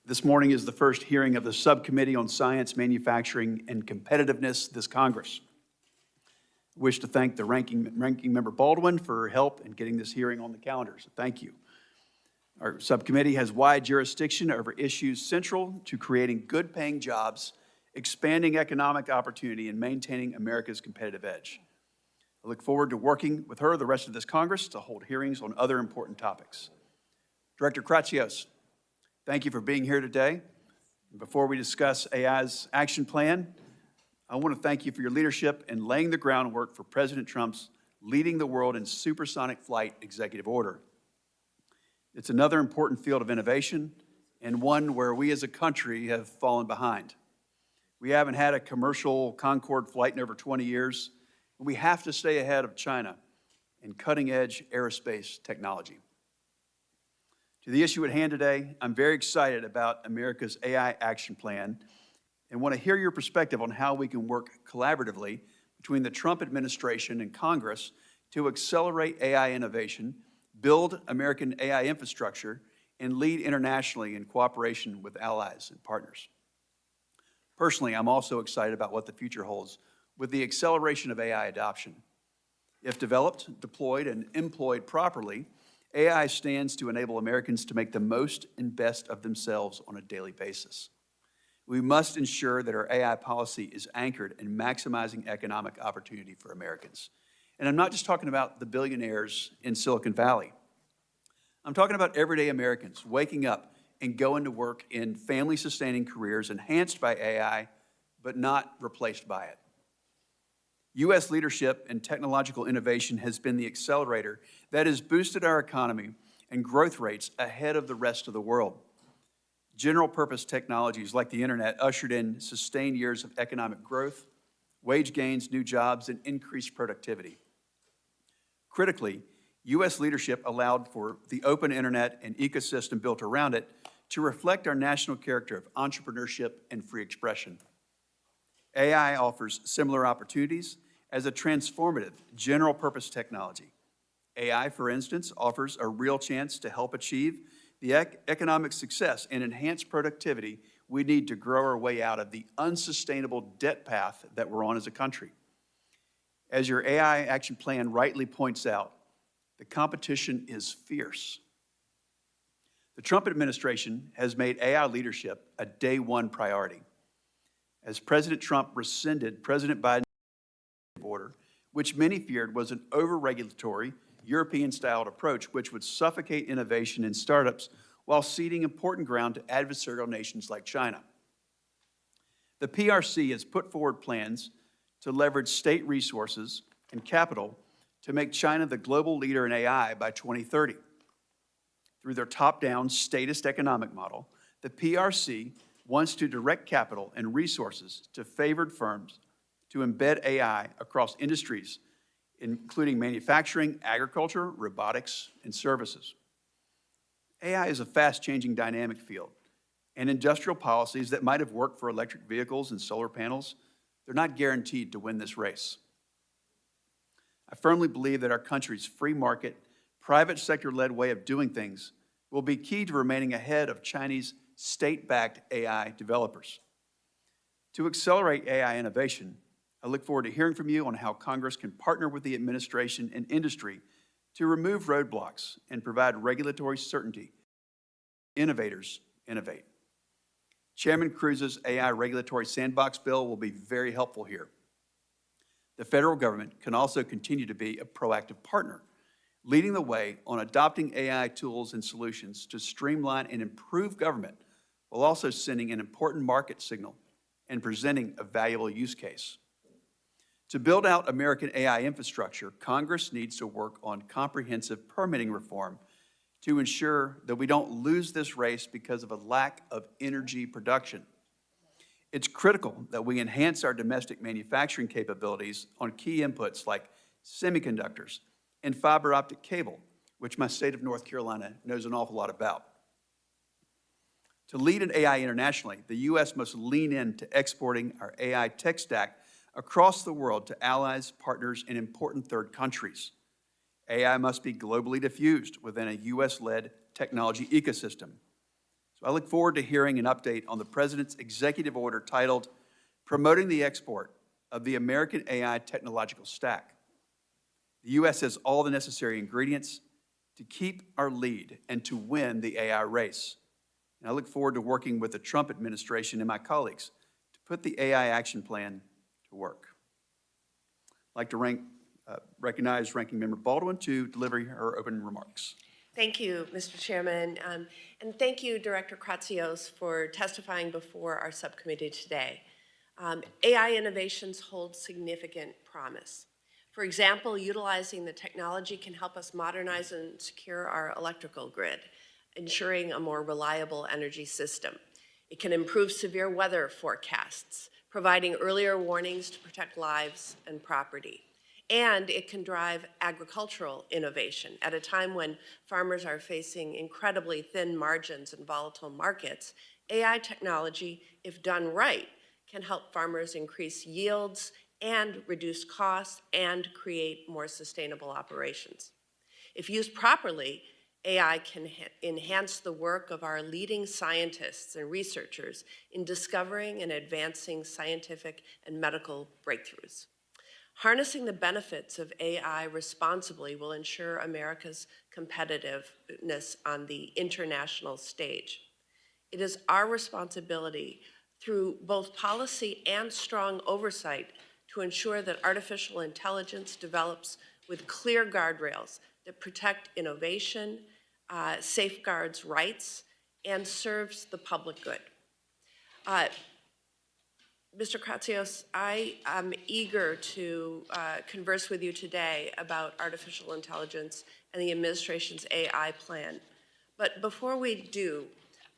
This morning is the first hearing of the Subcommittee on Science, Manufacturing, and Competitiveness this Congress. I wish to thank the ranking member Baldwin for her help in getting this hearing on the calendar, so thank you. Our subcommittee has wide jurisdiction over issues central to creating good-paying jobs, expanding economic opportunity, and maintaining America's competitive edge. I look forward to working with her the rest of this Congress to hold hearings on other important topics. Director Kratsios, thank you for being here today. Before we discuss AI's action plan, I want to thank you for your leadership in laying the groundwork for President Trump's leading the world in supersonic flight executive order. It's another important field of innovation and one where we as a country have fallen behind. We haven't had a commercial Concorde flight in over 20 years, and we have to stay ahead of China in cutting-edge aerospace technology. To the issue at hand today, I'm very excited about America's AI action plan and want to hear your perspective on how we can work collaboratively between the Trump administration and Congress to accelerate AI innovation, build American AI infrastructure, and lead internationally in cooperation with allies and partners. Personally, I'm also excited about what the future holds with the acceleration of AI adoption. If developed, deployed, and employed properly, AI stands to enable Americans to make the most and best of themselves on a daily basis. We must ensure that our AI policy is anchored in maximizing economic opportunity for Americans. And I'm not just talking about the billionaires in Silicon Valley. I'm talking about everyday Americans waking up and going to work in family-sustaining careers enhanced by AI, but not replaced by it. U.S. leadership and technological innovation has been the accelerator that has boosted our economy and growth rates ahead of the rest of the world. General-purpose technologies like the internet ushered in sustained years of economic growth, wage gains, new jobs, and increased productivity. Critically, U.S. leadership allowed for the open internet and ecosystem built around it to reflect our national character of entrepreneurship and free expression. AI offers similar opportunities as a transformative general-purpose technology. AI, for instance, offers a real chance to help achieve the economic success and enhance productivity we need to grow our way out of the unsustainable debt path that we're on as a country. As your AI action plan rightly points out, the competition is fierce. The Trump administration has made AI leadership a day one priority. As President Trump rescinded President Biden's order, which many feared was an over-regulatory, European-styled approach which would suffocate innovation in startups while ceding important ground to adversarial nations like China. The PRC has put forward plans to leverage state resources and capital to make China the global leader in AI by 2030. Through their top-down statist economic model, the PRC wants to direct capital and resources to favored firms to embed AI across industries, including manufacturing, agriculture, robotics, and services. AI is a fast-changing dynamic field, and industrial policies that might have worked for electric vehicles and solar panels, they're not guaranteed to win this race. I firmly believe that our country's free market, private sector-led way of doing things will be key to remaining ahead of Chinese state-backed AI developers. To accelerate AI innovation, I look forward to hearing from you on how Congress can partner with the administration and industry to remove roadblocks and provide regulatory certainty. Innovators innovate. Chairman Cruz's AI regulatory sandbox bill will be very helpful here. The federal government can also continue to be a proactive partner, leading the way on adopting AI tools and solutions to streamline and improve government while also sending an important market signal and presenting a valuable use case. To build out American AI infrastructure, Congress needs to work on comprehensive permitting reform to ensure that we don't lose this race because of a lack of energy production. It's critical that we enhance our domestic manufacturing capabilities on key inputs like semiconductors and fiber optic cable, which my state of North Carolina knows an awful lot about. To lead in AI internationally, the U.S. must lean into exporting our AI tech stack across the world to allies, partners, and important third countries. AI must be globally diffused within a U.S.-led technology ecosystem. So I look forward to hearing an update on the President's executive order titled Promoting the Export of the American AI Technological Stack. The U.S. has all the necessary ingredients to keep our lead and to win the AI race. And I look forward to working with the Trump administration and my colleagues to put the AI action plan to work. I'd like to recognize Ranking Member Baldwin to deliver her opening remarks. Thank you, Mr. Chairman, and thank you, Director Kratzios, for testifying before our subcommittee today. AI innovations hold significant promise. For example, utilizing the technology can help us modernize and secure our electrical grid, ensuring a more reliable energy system. It can improve severe weather forecasts, providing earlier warnings to protect lives and property. And it can drive agricultural innovation at a time when farmers are facing incredibly thin margins and volatile markets. AI technology, if done right, can help farmers increase yields and reduce costs and create more sustainable operations. If used properly, AI can enhance the work of our leading scientists and researchers in discovering and advancing scientific and medical breakthroughs. Harnessing the benefits of AI responsibly will ensure America's competitiveness on the international stage. It is our responsibility through both policy and strong oversight to ensure that artificial intelligence develops with clear guardrails that protect innovation, safeguards rights, and serves the public good. Mr. Kratzios, I am eager to converse with you today about artificial intelligence and the administration's AI plan. But before we do,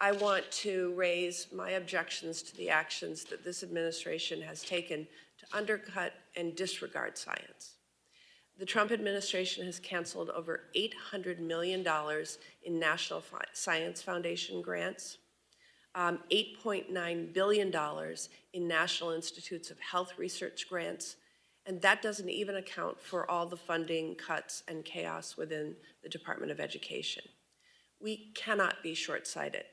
I want to raise my objections to the actions that this administration has taken to undercut and disregard science. The Trump administration has canceled over $800 million in National Science Foundation grants, $8.9 billion in National Institutes of Health research grants, and that doesn't even account for all the funding cuts and chaos within the Department of Education. We cannot be short-sighted.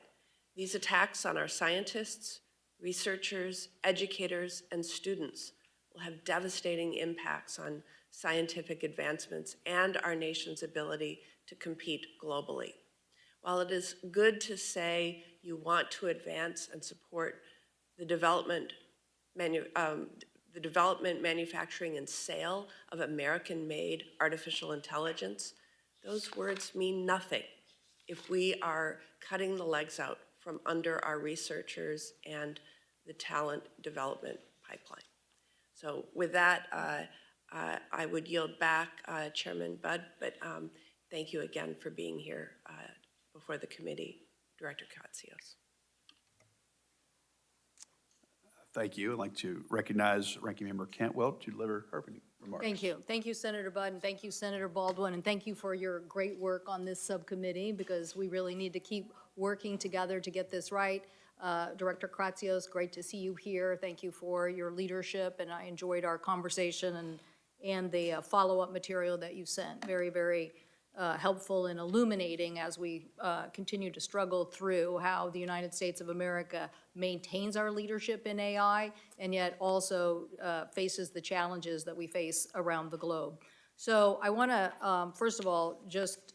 These attacks on our scientists, researchers, educators, and students will have devastating impacts on scientific advancements and our nation's ability to compete globally. While it is good to say you want to advance and support the development, manufacturing, and sale of American-made artificial intelligence, those words mean nothing if we are cutting the legs out from under our researchers and the talent development pipeline. So with that, I would yield back, Chairman Budd, but thank you again for being here before the committee, Director Kratzios. Thank you. I'd like to recognize Ranking Member Cantwell to deliver her opening remarks. Thank you. Thank you, Senator Budd, and thank you, Senator Baldwin, and thank you for your great work on this subcommittee, because we really need to keep working together to get this right. Director Kratsios, great to see you here. Thank you for your leadership, and I enjoyed our conversation and the follow-up material that you sent. Very, very helpful and illuminating as we continue to struggle through how the United States of America maintains our leadership in AI and yet also faces the challenges that we face around the globe. So I want to, first of all, just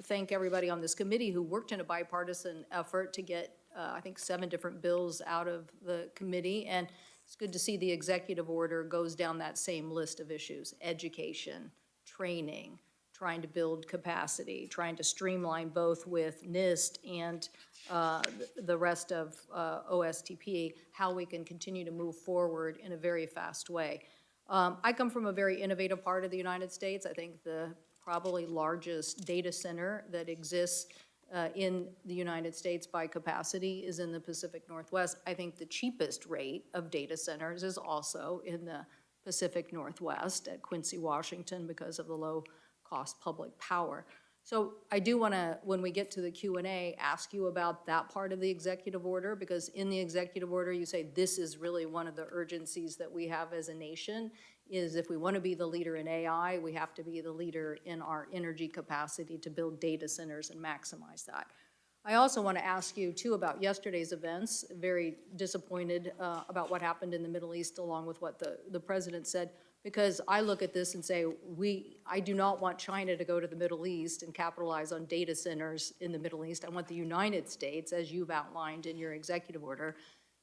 thank everybody on this committee who worked in a bipartisan effort to get, I think, 7 different bills out of the committee. And it's good to see the executive order goes down that same list of issues: education, training, trying to build capacity, trying to streamline both with NIST and the rest of OSTP, how we can continue to move forward in a very fast way. I come from a very innovative part of the United States. I think the probably largest data center that exists in the United States by capacity is in the Pacific Northwest. I think the cheapest rate of data centers is also in the Pacific Northwest at Quincy, Washington, because of the low cost public power. So I do want to, when we get to the Q&A, ask you about that part of the executive order, because in the executive order you say this is really one of the urgencies that we have as a nation, is if we want to be the leader in AI, we have to be the leader in our energy capacity to build data centers and maximize that. I also want to ask you, too, about yesterday's events. Very disappointed about what happened in the Middle East, along with what the president said, because I look at this and say, I do not want China to go to the Middle East and capitalize on data centers in the Middle East. I want the United States, as you've outlined in your executive order,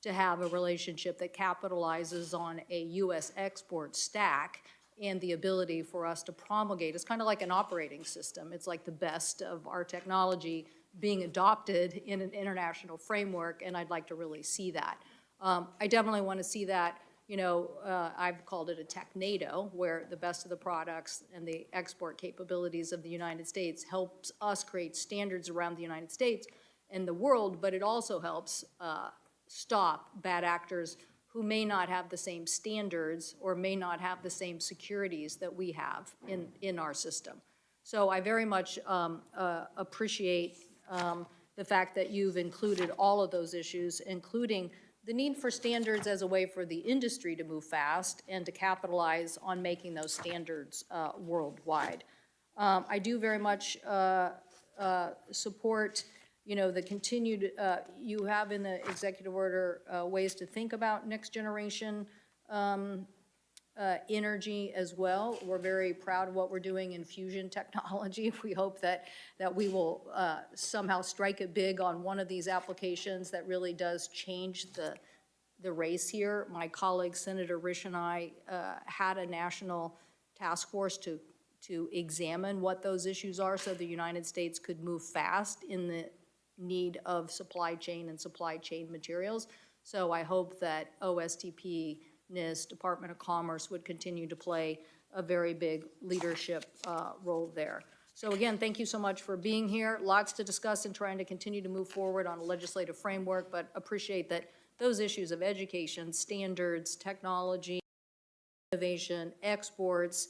to have a relationship that capitalizes on a U.S. export stack and the ability for us to promulgate. It's kind of like an operating system. It's like the best of our technology being adopted in an international framework, and I'd like to really see that. I definitely want to see that. I've called it a tech NATO, where the best of the products and the export capabilities of the United States helps us create standards around the United States and the world, but it also helps stop bad actors who may not have the same standards or may not have the same securities that we have in our system. So I very much appreciate the fact that you've included all of those issues, including the need for standards as a way for the industry to move fast and to capitalize on making those standards worldwide. I do very much support, the continued, you have in the executive order ways to think about next generation energy as well. We're very proud of what we're doing in fusion technology. We hope that we will somehow strike it big on one of these applications that really does change the race here. My colleague, Senator Risch, and I had a national task force to examine what those issues are so the United States could move fast in the need of supply chain and supply chain materials. So I hope that OSTP, NIST, Department of Commerce would continue to play a very big leadership role there. So again, thank you so much for being here. Lots to discuss and trying to continue to move forward on a legislative framework, but appreciate that those issues of education, standards, technology, innovation, exports,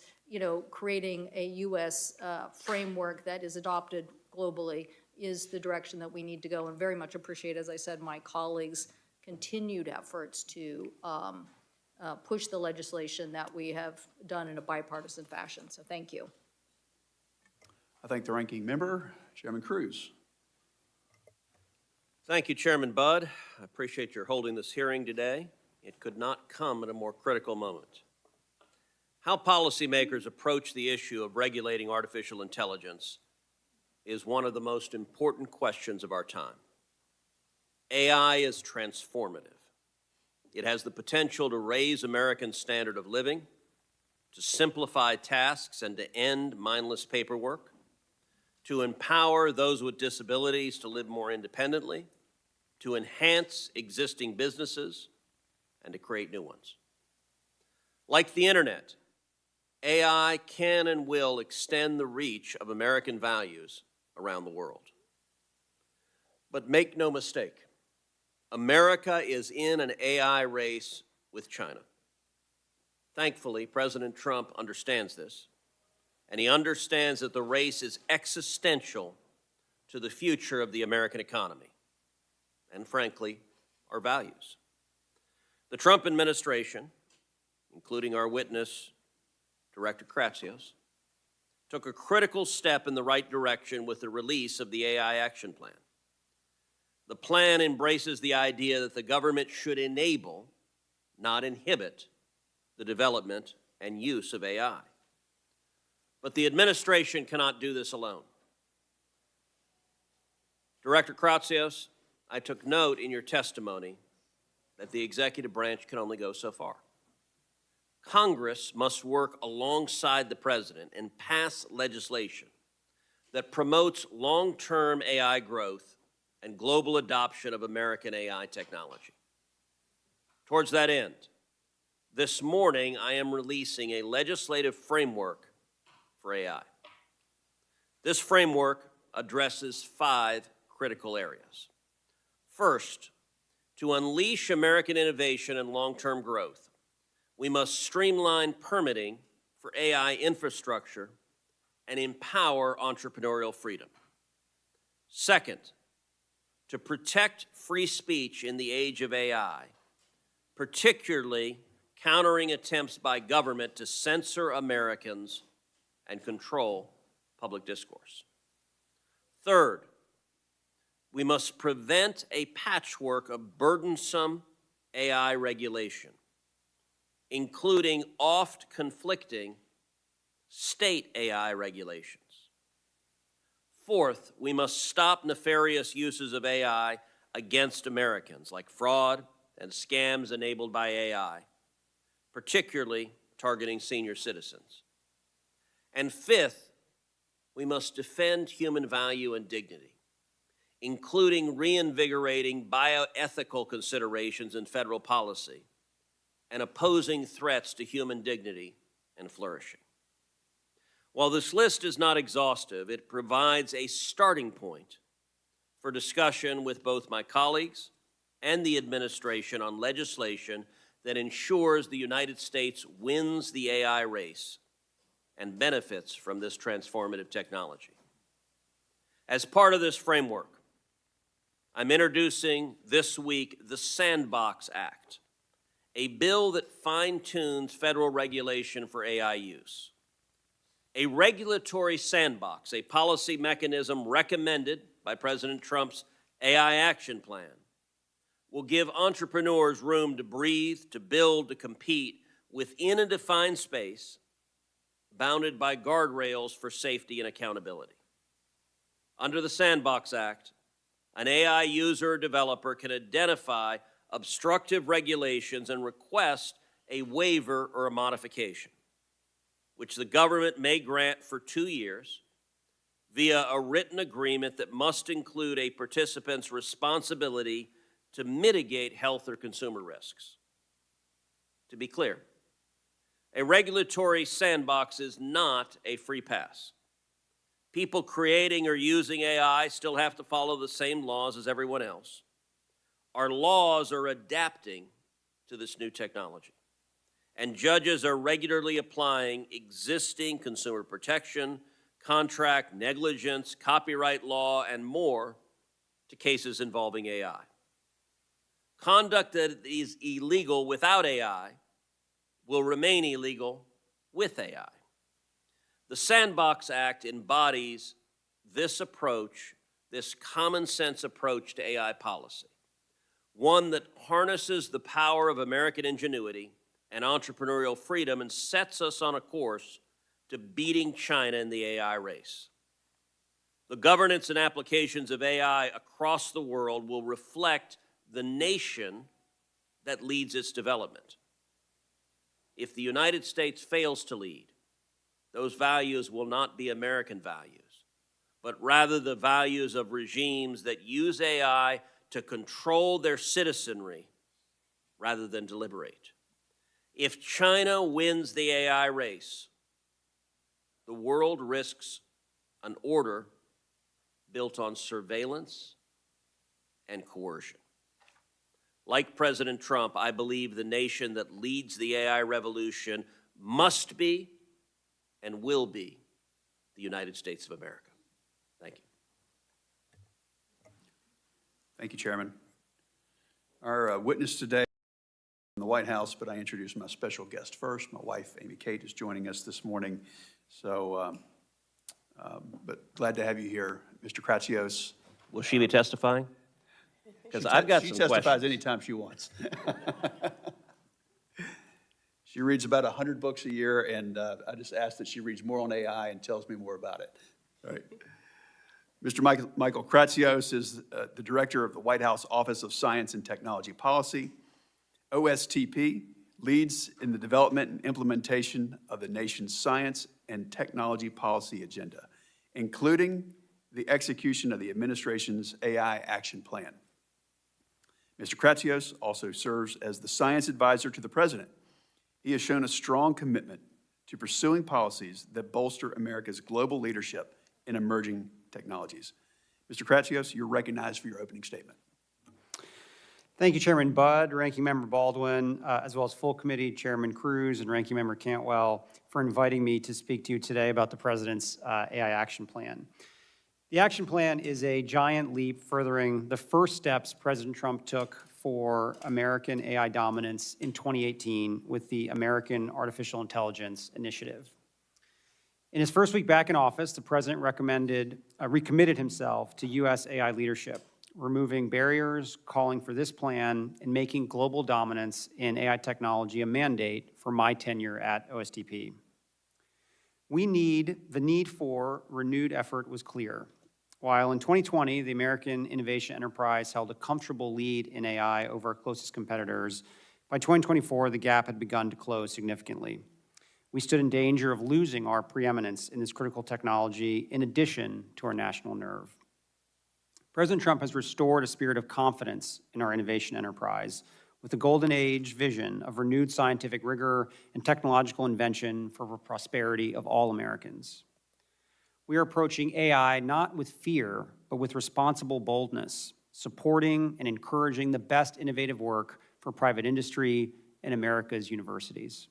creating a U.S. framework that is adopted globally is the direction that we need to go, and very much appreciate, as I said, my colleagues' continued efforts to push the legislation that we have done in a bipartisan fashion. So thank you. I thank the ranking member, Chairman Cruz. Thank you, Chairman Budd. I appreciate your holding this hearing today. It could not come at a more critical moment. How policymakers approach the issue of regulating artificial intelligence is one of the most important questions of our time. AI is transformative. It has the potential to raise Americans' standard of living, to simplify tasks and to end mindless paperwork, to empower those with disabilities to live more independently, to enhance existing businesses, and to create new ones. Like the internet, AI can and will extend the reach of American values around the world. But make no mistake, America is in an AI race with China. Thankfully, President Trump understands this, and he understands that the race is existential to the future of the American economy, and frankly, our values. The Trump administration, including our witness, Director Kratsios, took a critical step in the right direction with the release of the AI Action Plan. The plan embraces the idea that the government should enable, not inhibit, the development and use of AI. But the administration cannot do this alone. Director Kratzios, I took note in your testimony that the executive branch can only go so far. Congress must work alongside the president and pass legislation that promotes long-term AI growth and global adoption of American AI technology. Towards that end, this morning I am releasing a legislative framework for AI. This framework addresses 5 critical areas. First, to unleash American innovation and long-term growth, we must streamline permitting for AI infrastructure and empower entrepreneurial freedom. Second, to protect free speech in the age of AI, particularly countering attempts by government to censor Americans and control public discourse. Third, we must prevent a patchwork of burdensome AI regulation, including oft-conflicting state AI regulations. Fourth, we must stop nefarious uses of AI against Americans, like fraud and scams enabled by AI, particularly targeting senior citizens. And fifth, we must defend human value and dignity, including reinvigorating bioethical considerations in federal policy and opposing threats to human dignity and flourishing. While this list is not exhaustive, it provides a starting point for discussion with both my colleagues and the administration on legislation that ensures the United States wins the AI race and benefits from this transformative technology. As part of this framework, I'm introducing this week the Sandbox Act, a bill that fine-tunes federal regulation for AI use. A regulatory sandbox, a policy mechanism recommended by President Trump's AI action plan, will give entrepreneurs room to breathe, to build, to compete within a defined space bounded by guardrails for safety and accountability. Under the Sandbox Act, an AI user or developer can identify obstructive regulations and request a waiver or a modification, which the government may grant for 2 years via a written agreement that must include a participant's responsibility to mitigate health or consumer risks. To be clear, a regulatory sandbox is not a free pass. People creating or using AI still have to follow the same laws as everyone else. Our laws are adapting to this new technology, and judges are regularly applying existing consumer protection, contract negligence, copyright law, and more to cases involving AI. Conduct that is illegal without AI will remain illegal with AI. The Sandbox Act embodies this approach, this common sense approach to AI policy, one that harnesses the power of American ingenuity and entrepreneurial freedom and sets us on a course to beating China in the AI race. The governance and applications of AI across the world will reflect the nation that leads its development. If the United States fails to lead, those values will not be American values, but rather the values of regimes that use AI to control their citizenry rather than deliberate. If China wins the AI race, the world risks an order built on surveillance and coercion. Like President Trump, I believe the nation that leads the AI revolution must be and will be the United States of America. Thank you. Thank you, Chairman. Our witness today in the White House, but I introduce my special guest first. My wife, Amy Kate, is joining us this morning. So, but glad to have you here, Mr. Kratzios. Will she be testifying? Because I've got some questions. She testifies anytime she wants. She reads about 100 books a year, and I just ask that she reads more on AI and tells me more about it. All right. Mr. Michael Kratsios is the director of the White House Office of Science and Technology Policy. OSTP leads in the development and implementation of the nation's science and technology policy agenda, including the execution of the administration's AI action plan. Mr. Kratzios also serves as the science advisor to the president. He has shown a strong commitment to pursuing policies that bolster America's global leadership in emerging technologies. Mr. Kratzios, you're recognized for your opening statement. Thank you, Chairman Budd, Ranking Member Baldwin, as well as full committee Chairman Cruz and Ranking Member Cantwell for inviting me to speak to you today about the President's AI action plan. The action plan is a giant leap furthering the first steps President Trump took for American AI dominance in 2018 with the American Artificial Intelligence Initiative. In his first week back in office, the President recommitted himself to U.S. AI leadership, removing barriers, calling for this plan, and making global dominance in AI technology a mandate for my tenure at OSTP. The need for renewed effort was clear. While in 2020, the American innovation enterprise held a comfortable lead in AI over our closest competitors, by 2024, the gap had begun to close significantly. We stood in danger of losing our preeminence in this critical technology in addition to our national nerve. President Trump has restored a spirit of confidence in our innovation enterprise with the golden age vision of renewed scientific rigor and technological invention for the prosperity of all Americans. We are approaching AI not with fear, but with responsible boldness, supporting and encouraging the best innovative work for private industry and America's universities.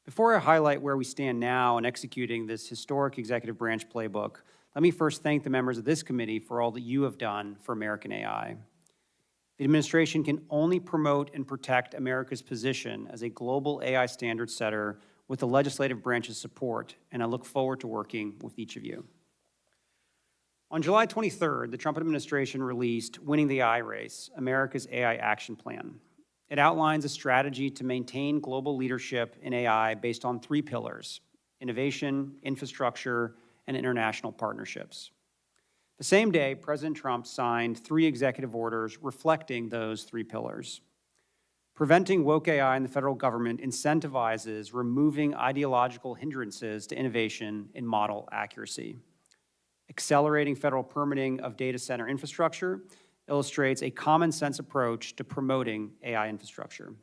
Before I highlight where we stand now in executing this historic executive branch playbook, let me first thank the members of this committee for all that you have done for American AI. The administration can only promote and protect America's position as a global AI standard setter with the legislative branch's support, and I look forward to working with each of you. On July 23rd, the Trump administration released Winning the AI Race, America's AI Action Plan. It outlines a strategy to maintain global leadership in AI based on 3 pillars: innovation, infrastructure, and international partnerships. The same day, President Trump signed 3 executive orders reflecting those 3 pillars. Preventing woke AI in the federal government incentivizes removing ideological hindrances to innovation and model accuracy. Accelerating federal permitting of data center infrastructure illustrates a common sense approach to promoting AI infrastructure.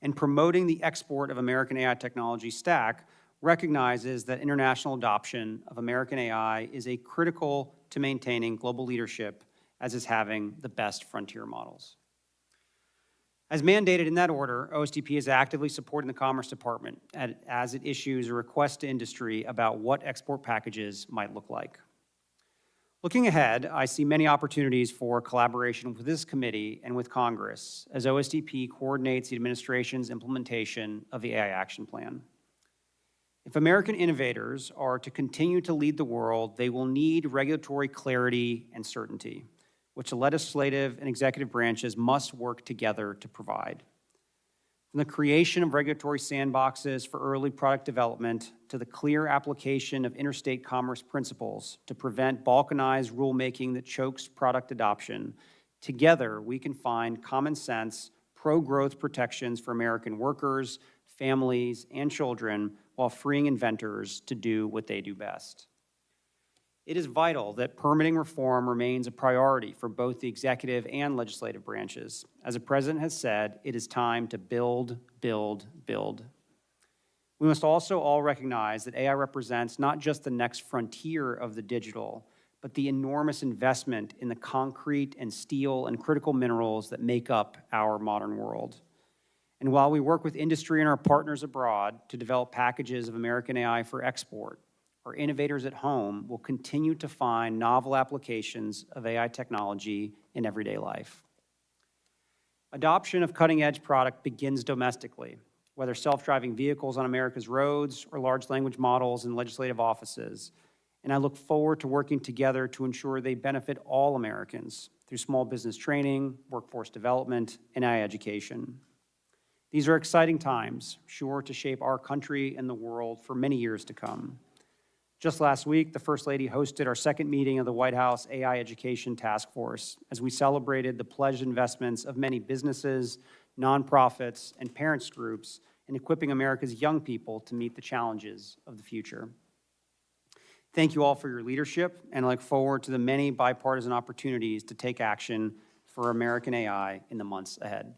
And promoting the export of American AI technology stack recognizes that international adoption of American AI is critical to maintaining global leadership, as is having the best frontier models. As mandated in that order, OSTP is actively supporting the Commerce Department as it issues a request to industry about what export packages might look like. Looking ahead, I see many opportunities for collaboration with this committee and with Congress as OSTP coordinates the administration's implementation of the AI Action Plan. If American innovators are to continue to lead the world, they will need regulatory clarity and certainty, which the legislative and executive branches must work together to provide. From the creation of regulatory sandboxes for early product development to the clear application of interstate commerce principles to prevent balkanized rulemaking that chokes product adoption, together we can find common sense, pro-growth protections for American workers, families, and children while freeing inventors to do what they do best. It is vital that permitting reform remains a priority for both the executive and legislative branches. As the President has said, it is time to build, build, build. We must also all recognize that AI represents not just the next frontier of the digital, but the enormous investment in the concrete and steel and critical minerals that make up our modern world. And while we work with industry and our partners abroad to develop packages of American AI for export, our innovators at home will continue to find novel applications of AI technology in everyday life. Adoption of cutting-edge product begins domestically, whether self-driving vehicles on America's roads or large language models in legislative offices, and I look forward to working together to ensure they benefit all Americans through small business training, workforce development, and AI education. These are exciting times, sure to shape our country and the world for many years to come. Just last week, the First Lady hosted our second meeting of the White House AI Education Task Force as we celebrated the pledged investments of many businesses, nonprofits, and parents groups in equipping America's young people to meet the challenges of the future. Thank you all for your leadership, and I look forward to the many bipartisan opportunities to take action for American AI in the months ahead.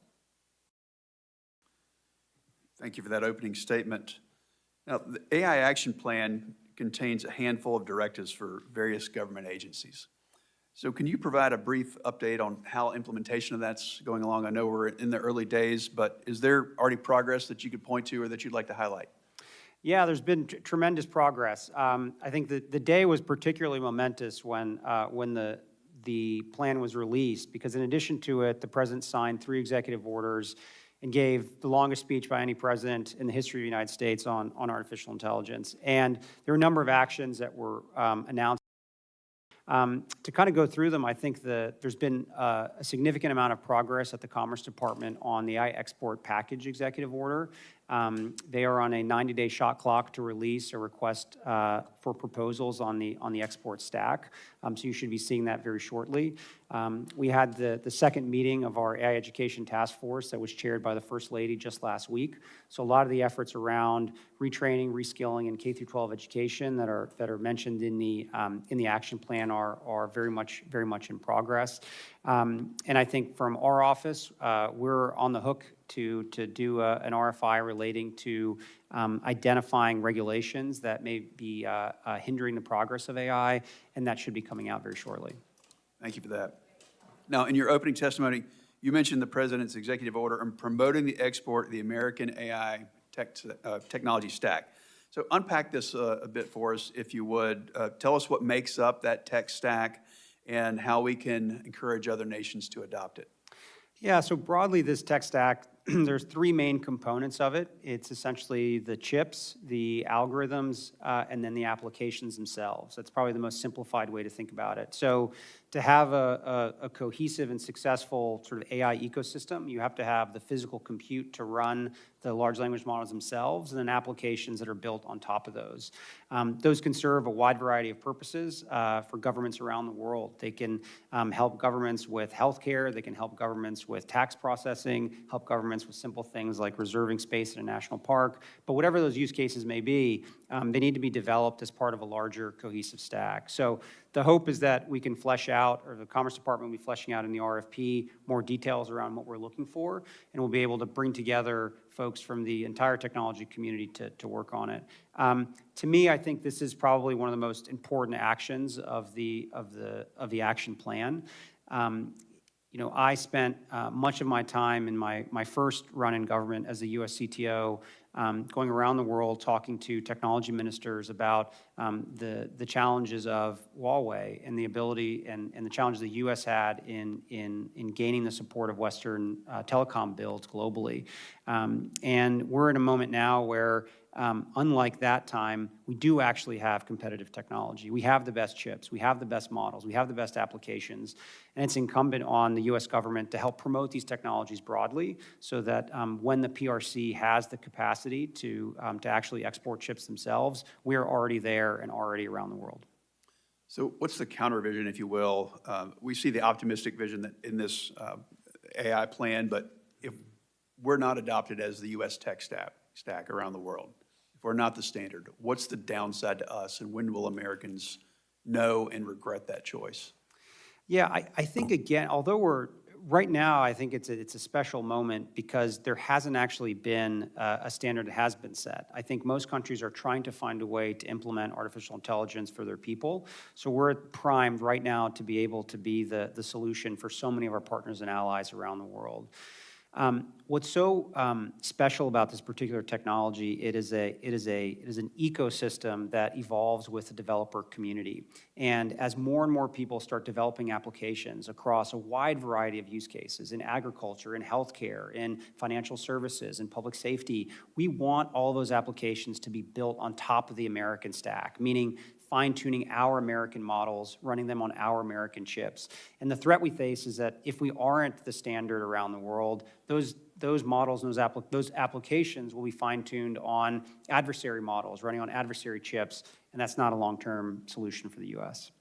Thank you for that opening statement. Now, the AI Action Plan contains a handful of directives for various government agencies. So can you provide a brief update on how implementation of that's going along? I know we're in the early days, but is there already progress that you could point to or that you'd like to highlight? Yeah, there's been tremendous progress. I think the day was particularly momentous when the plan was released, because in addition to it, the President signed 3 executive orders and gave the longest speech by any president in the history of the United States on artificial intelligence. And there were a number of actions that were announced. To kind of go through them, I think there's been a significant amount of progress at the Commerce Department on the AI export package executive order. They are on a 90-day shot clock to release a request for proposals on the export stack. So you should be seeing that very shortly. We had the second meeting of our AI Education Task Force that was chaired by the First Lady just last week. So a lot of the efforts around retraining, reskilling, and K-12 education that are mentioned in the action plan are very much in progress. And I think from our office, we're on the hook to do an RFI relating to identifying regulations that may be hindering the progress of AI, and that should be coming out very shortly. Thank you for that. Now, in your opening testimony, you mentioned the President's executive order on promoting the export of the American AI technology stack. So unpack this a bit for us, if you would. Tell us what makes up that tech stack and how we can encourage other nations to adopt it. Yeah, so broadly, this tech stack, there's three main components of it. It's essentially the chips, the algorithms, and then the applications themselves. That's probably the most simplified way to think about it. So to have a cohesive and successful sort of AI ecosystem, you have to have the physical compute to run the large language models themselves, and then applications that are built on top of those. Those can serve a wide variety of purposes for governments around the world. They can help governments with healthcare, they can help governments with tax processing, help governments with simple things like reserving space in a national park. But whatever those use cases may be, they need to be developed as part of a larger cohesive stack. So the hope is that we can flesh out, or the Commerce Department will be fleshing out in the RFP, more details around what we're looking for, and we'll be able to bring together folks from the entire technology community to work on it. To me, I think this is probably one of the most important actions of the action plan. You know, I spent much of my time in my first run in government as a U.S. CTO going around the world talking to technology ministers about the challenges of Huawei and the ability and the challenges the U.S. had in gaining the support of Western telecom builds globally. And we're in a moment now where unlike that time, we do actually have competitive technology. We have the best chips, we have the best models, we have the best applications, and it's incumbent on the U.S. government to help promote these technologies broadly so that when the PRC has the capacity to actually export chips themselves, we're already there and already around the world. So what's the counter vision, if you will? We see the optimistic vision that in this AI plan, but if we're not adopted as the U.S. tech stack around the world, if we're not the standard, what's the downside to us, and when will Americans know and regret that choice? Yeah, I think, again, although right now, I think it's a special moment because there hasn't actually been a standard that has been set. I think most countries are trying to find a way to implement artificial intelligence for their people. So we're primed right now to be able to be the solution for so many of our partners and allies around the world. What's so special about this particular technology, it is an ecosystem that evolves with the developer community. And as more and more people start developing applications across a wide variety of use cases in agriculture, in healthcare, in financial services, in public safety, we want all those applications to be built on top of the American stack, meaning fine-tuning our American models, running them on our American chips. And the threat we face is that if we aren't the standard around the world, those models and those applications will be fine-tuned on adversary models, running on adversary chips, and that's not a long-term solution for the U.S.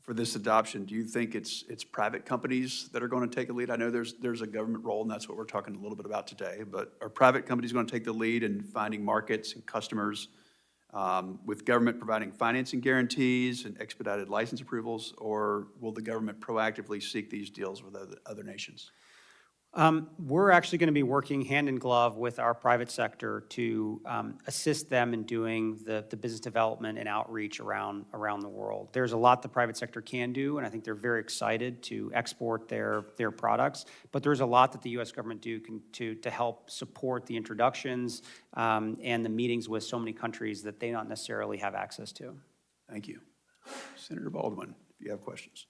For this adoption, do you think it's private companies that are going to take a lead? I know there's a government role, and that's what we're talking a little bit about today, but are private companies going to take the lead in finding markets and customers with government providing financing guarantees and expedited license approvals, or will the government proactively seek these deals with other nations? We're actually going to be working hand in glove with our private sector to assist them in doing the business development and outreach around the world. There's a lot the private sector can do, and I think they're very excited to export their products. But there's a lot that the U.S. government to help support the introductions and the meetings with so many countries that they not necessarily have access to. Thank you. Senator Baldwin, if you have questions.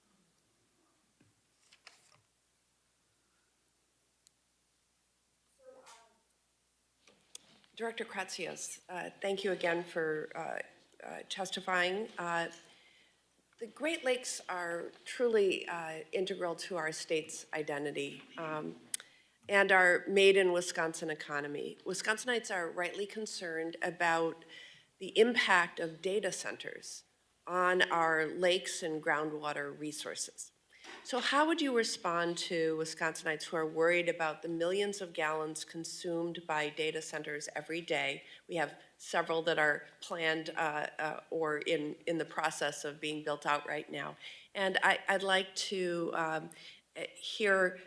Director Kratsios, thank you again for testifying. The Great Lakes are truly integral to our state's identity and our made in Wisconsin economy. Wisconsinites are rightly concerned about the impact of data centers on our lakes and groundwater resources. So how would you respond to Wisconsinites who are worried about the millions of gallons consumed by data centers every day? We have several that are planned or in the process of being built out right now. And I'd like to hear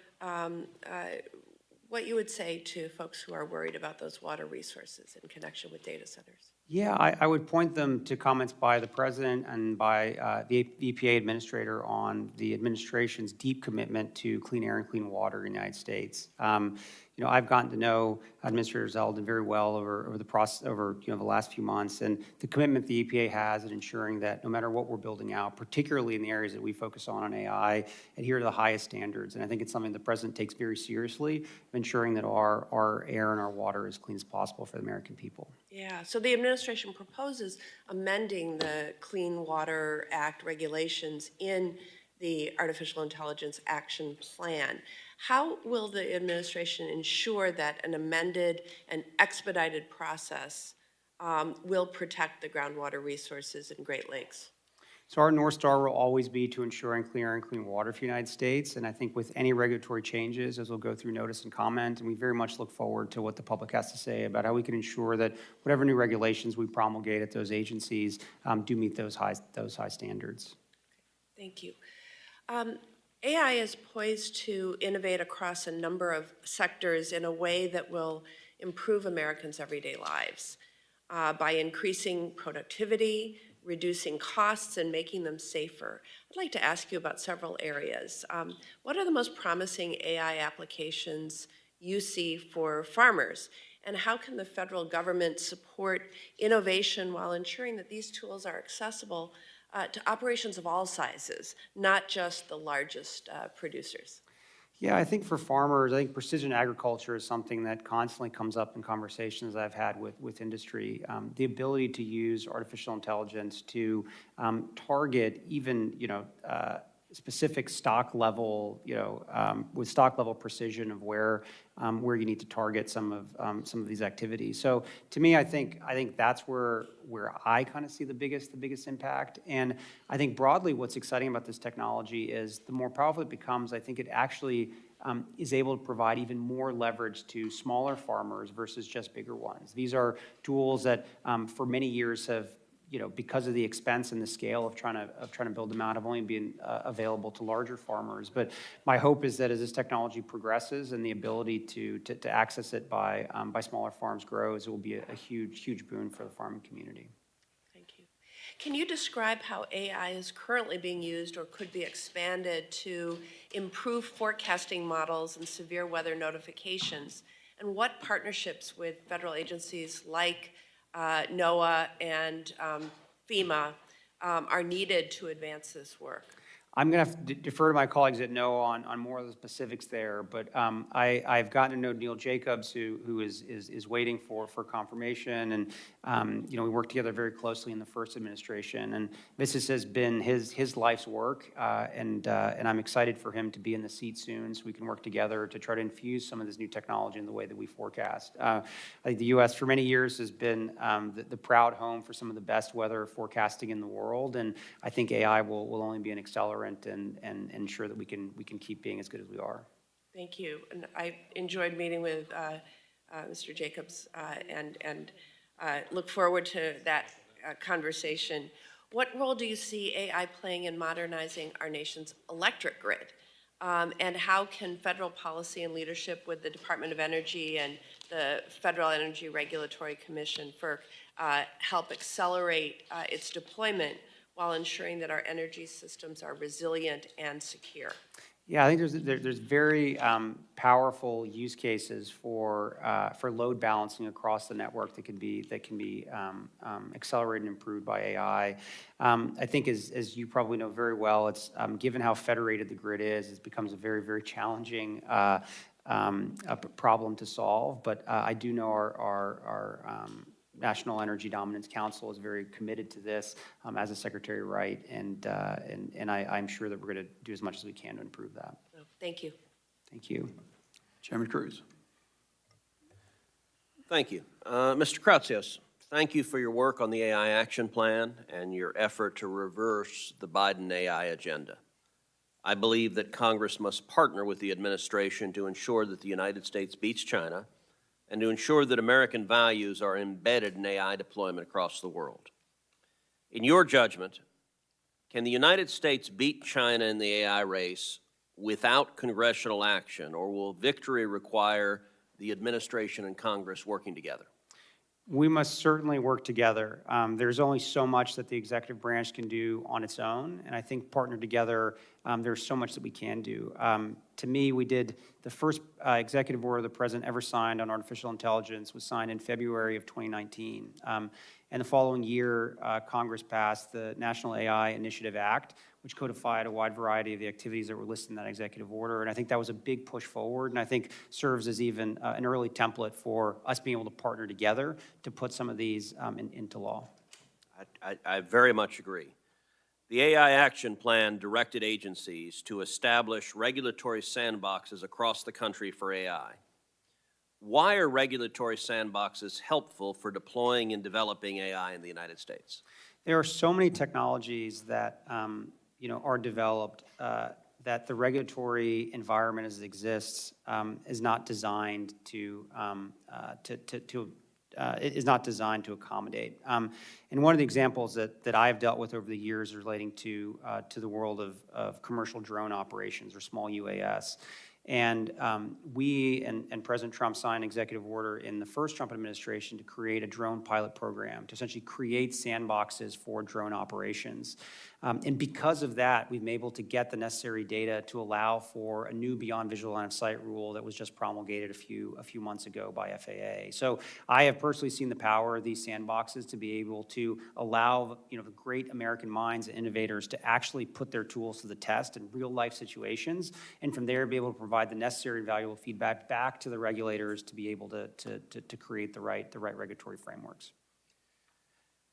what you would say to folks who are worried about those water resources in connection with data centers. Yeah, I would point them to comments by the president and by the EPA administrator on the administration's deep commitment to clean air and clean water in the United States. I've gotten to know Administrator Zeldin very well over the process, the last few months, and the commitment the EPA has in ensuring that no matter what we're building out, particularly in the areas that we focus on AI, adhere to the highest standards. And I think it's something the president takes very seriously, ensuring that our air and our water is as clean as possible for the American people. Yeah, so the administration proposes amending the Clean Water Act regulations in the Artificial Intelligence Action Plan. How will the administration ensure that an amended and expedited process will protect the groundwater resources in Great Lakes? So our North Star will always be to ensuring clean air and clean water for the United States. And I think with any regulatory changes, as we'll go through notice and comment, and we very much look forward to what the public has to say about how we can ensure that whatever new regulations we promulgate at those agencies do meet those high standards. Thank you. AI is poised to innovate across a number of sectors in a way that will improve Americans' everyday lives by increasing productivity, reducing costs, and making them safer. I'd like to ask you about several areas. What are the most promising AI applications you see for farmers? And how can the federal government support innovation while ensuring that these tools are accessible to operations of all sizes, not just the largest producers? Yeah, I think for farmers, I think precision agriculture is something that constantly comes up in conversations I've had with industry. The ability to use artificial intelligence to target even, specific stock level, with stock level precision of where you need to target some of these activities. So to me, I think that's where I kind of see the biggest impact. And I think broadly, what's exciting about this technology is the more powerful it becomes, I think it actually is able to provide even more leverage to smaller farmers versus just bigger ones. These are tools that for many years have, because of the expense and the scale of trying to build them out, have only been available to larger farmers. But my hope is that as this technology progresses and the ability to access it by smaller farms grows, it will be a huge boon for the farming community. Thank you. Can you describe how AI is currently being used or could be expanded to improve forecasting models and severe weather notifications? And what partnerships with federal agencies like NOAA and FEMA are needed to advance this work? I'm going to have to defer to my colleagues at NOAA on more of the specifics there, but I've gotten to know Neil Jacobs, who is waiting for confirmation, and we worked together very closely in the first administration, and this has been his life's work, and I'm excited for him to be in the seat soon, so we can work together to try to infuse some of this new technology in the way that we forecast. I think the U.S. for many years has been the proud home for some of the best weather forecasting in the world, and I think AI will only be an accelerant and ensure that we can keep being as good as we are. Thank you. And I enjoyed meeting with Mr. Jacobs and look forward to that conversation. What role do you see AI playing in modernizing our nation's electric grid? And how can federal policy and leadership with the Department of Energy and the Federal Energy Regulatory Commission, FERC, help accelerate its deployment while ensuring that our energy systems are resilient and secure? Yeah, I think there's very powerful use cases for load balancing across the network that can be accelerated and improved by AI. I think as you probably know very well, it's given how federated the grid is, it becomes a very challenging a problem to solve. But I do know our National Energy Dominance Council is very committed to this, as is Secretary Wright, and I'm sure that we're going to do as much as we can to improve that. Thank you. Thank you. Chairman Cruz. Thank you. Mr. Kratzios, thank you for your work on the AI Action Plan and your effort to reverse the Biden AI agenda. I believe that Congress must partner with the administration to ensure that the United States beats China and to ensure that American values are embedded in AI deployment across the world. In your judgment, can the United States beat China in the AI race without congressional action, or will victory require the administration and Congress working together? We must certainly work together. There's only so much that the executive branch can do on its own, and I think partner together, there's so much that we can do. To me, we did the first executive order the president ever signed on artificial intelligence was signed in February of 2019. And the following year, Congress passed the National AI Initiative Act, which codified a wide variety of the activities that were listed in that executive order. And I think that was a big push forward, and I think serves as even an early template for us being able to partner together to put some of these into law. I very much agree. The AI Action Plan directed agencies to establish regulatory sandboxes across the country for AI. Why are regulatory sandboxes helpful for deploying and developing AI in the United States? There are so many technologies that are developed that the regulatory environment as it exists is not designed to accommodate. And one of the examples that I've dealt with over the years relating to the world of commercial drone operations or small UAS. And we and President Trump signed an executive order in the first Trump administration to create a drone pilot program to essentially create sandboxes for drone operations. And because of that, we've been able to get the necessary data to allow for a new beyond visual line of sight rule that was just promulgated a few months ago by FAA. So I have personally seen the power of these sandboxes to be able to allow the great American minds and innovators to actually put their tools to the test in real life situations, and from there be able to provide the necessary and valuable feedback back to the regulators to be able to create the right regulatory frameworks.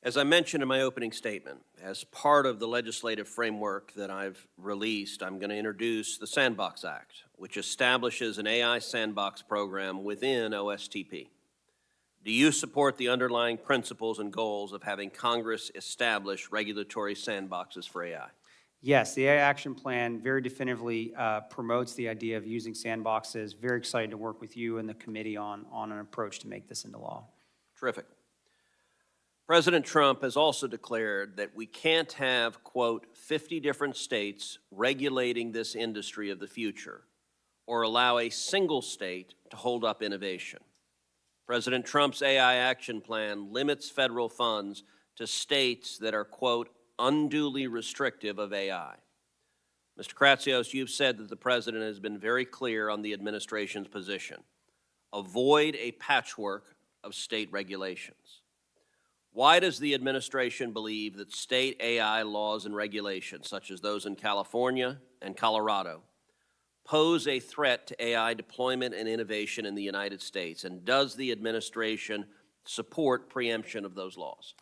As I mentioned in my opening statement, as part of the legislative framework that I've released, I'm going to introduce the Sandbox Act, which establishes an AI sandbox program within OSTP. Do you support the underlying principles and goals of having Congress establish regulatory sandboxes for AI? Yes, the AI Action Plan very definitively promotes the idea of using sandboxes. Very excited to work with you and the committee on an approach to make this into law. Terrific. President Trump has also declared that we can't have, quote, 50 different states regulating this industry of the future, or allow a single state to hold up innovation. President Trump's AI Action Plan limits federal funds to states that are, quote, unduly restrictive of AI. Mr. Kratzios, you've said that the president has been very clear on the administration's position. Avoid a patchwork of state regulations. Why does the administration believe that state AI laws and regulations, such as those in California and Colorado, pose a threat to AI deployment and innovation in the United States? And does the administration support preemption of those laws?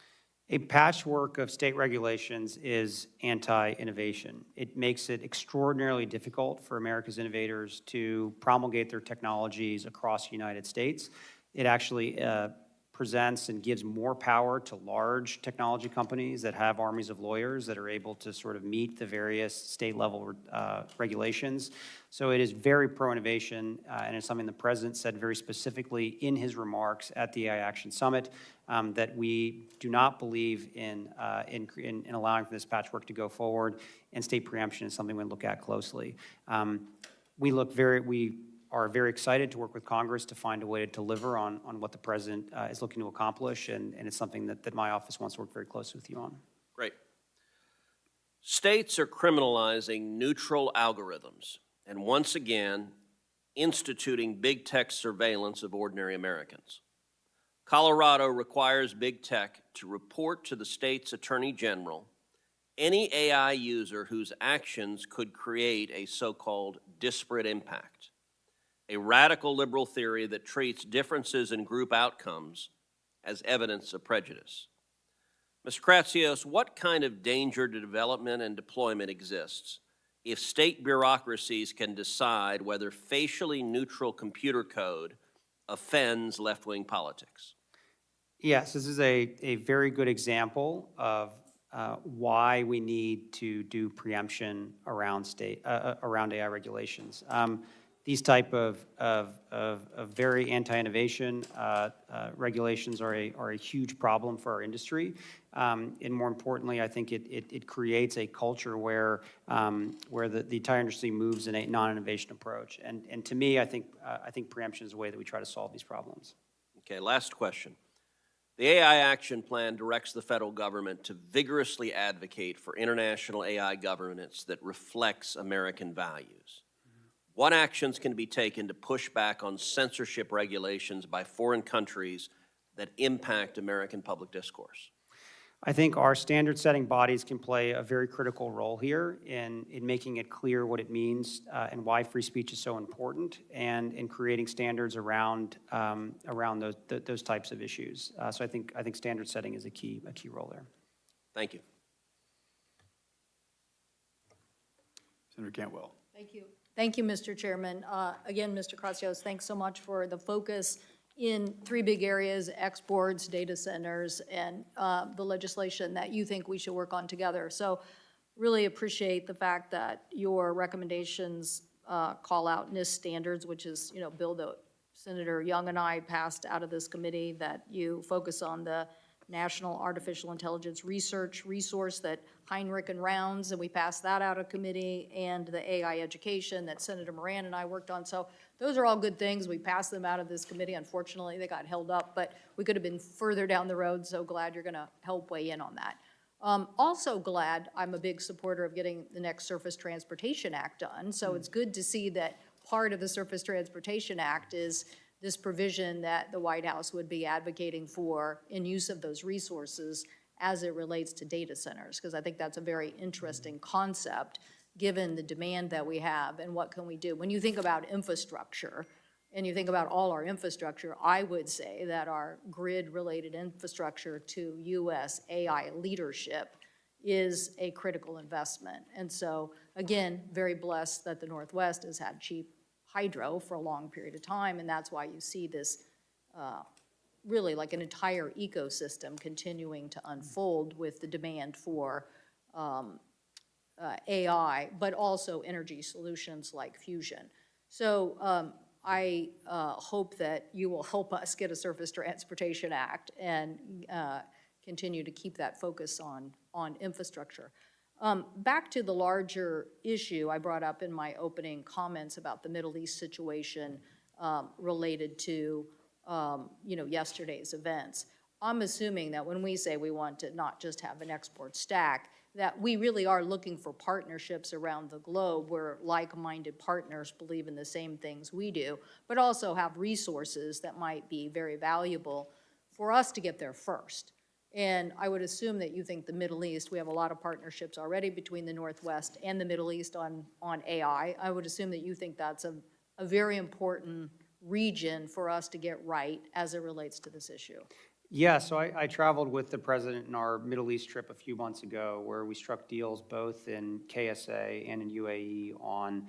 A patchwork of state regulations is anti-innovation. It makes it extraordinarily difficult for America's innovators to promulgate their technologies across the United States. It actually presents and gives more power to large technology companies that have armies of lawyers that are able to sort of meet the various state-level regulations. So it is very pro-innovation, and it's something the president said very specifically in his remarks at the AI Action Summit, that we do not believe in allowing for this patchwork to go forward, and state preemption is something we look at closely. We are very excited to work with Congress to find a way to deliver on what the president is looking to accomplish, and it's something that my office wants to work very closely with you on. Great. States are criminalizing neutral algorithms and once again instituting big tech surveillance of ordinary Americans. Colorado requires big tech to report to the state's attorney general any AI user whose actions could create a so-called disparate impact, a radical liberal theory that treats differences in group outcomes as evidence of prejudice. Mr. Kratzios, what kind of danger to development and deployment exists if state bureaucracies can decide whether facially neutral computer code offends left-wing politics? Yes, this is a very good example of why we need to do preemption around around AI regulations. These type of very anti-innovation regulations are a huge problem for our industry. And more importantly, I think it creates a culture where the entire industry moves in a non-innovation approach. And to me, I think preemption is a way that we try to solve these problems. Okay, last question. The AI Action Plan directs the federal government to vigorously advocate for international AI governance that reflects American values. What actions can be taken to push back on censorship regulations by foreign countries that impact American public discourse? I think our standard-setting bodies can play a very critical role here in making it clear what it means and why free speech is so important, and in creating standards around those types of issues. So I think standard setting is a key role there. Thank you. Senator Cantwell. Thank you. Thank you, Mr. Chairman. Again, Mr. Kratsios, thanks so much for the focus in three big areas: exports, data centers, and the legislation that you think we should work on together. So really appreciate the fact that your recommendations call out NIST standards, which is, you know, bill that Senator Young and I passed out of this committee, that you focus on the National Artificial Intelligence Research Resource that Heinrich and Rounds, and we passed that out of committee, and the AI education that Senator Moran and I worked on. So those are all good things. We passed them out of this committee. Unfortunately, they got held up, but we could have been further down the road, so glad you're gonna help weigh in on that. Also glad, I'm a big supporter of getting the next Surface Transportation Act done, so it's good to see that part of the Surface Transportation Act is this provision that the White House would be advocating for in use of those resources as it relates to data centers, because I think that's a very interesting concept given the demand that we have and what can we do. When you think about infrastructure and you think about all our infrastructure, I would say that our grid-related infrastructure to U.S. AI leadership is a critical investment. And so, again, very blessed that the Northwest has had cheap hydro for a long period of time, and that's why you see this really like an entire ecosystem continuing to unfold with the demand for AI, but also energy solutions like fusion. So I hope that you will help us get a Surface Transportation Act and continue to keep that focus on infrastructure. Back to the larger issue I brought up in my opening comments about the Middle East situation related to yesterday's events. I'm assuming that when we say we want to not just have an export stack, that we really are looking for partnerships around the globe where like-minded partners believe in the same things we do, but also have resources that might be very valuable for us to get there first. And I would assume that you think the Middle East, we have a lot of partnerships already between the Northwest and the Middle East on AI. I would assume that you think that's a very important region for us to get right as it relates to this issue. Yeah, so I traveled with the president in our Middle East trip a few months ago, where we struck deals both in KSA and in UAE on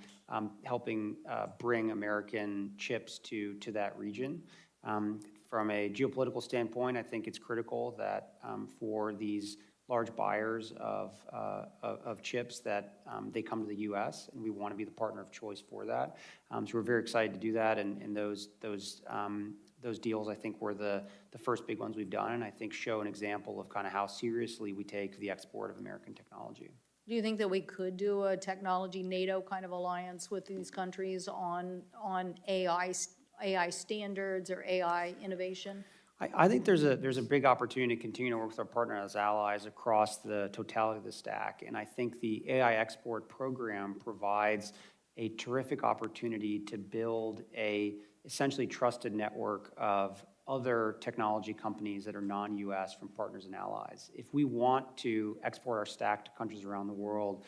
helping bring American chips to that region. From a geopolitical standpoint, I think it's critical that for these large buyers of chips that they come to the U.S., and we want to be the partner of choice for that. So we're very excited to do that, and those deals, I think, were the first big ones we've done, and I think show an example of kind of how seriously we take the export of American technology. Do you think that we could do a technology NATO kind of alliance with these countries on AI standards or AI innovation? I think there's a big opportunity to continue to work with our partners as allies across the totality of the stack, and I think the AI export program provides a terrific opportunity to build a essentially trusted network of other technology companies that are non-U.S. from partners and allies. If we want to export our stack to countries around the world,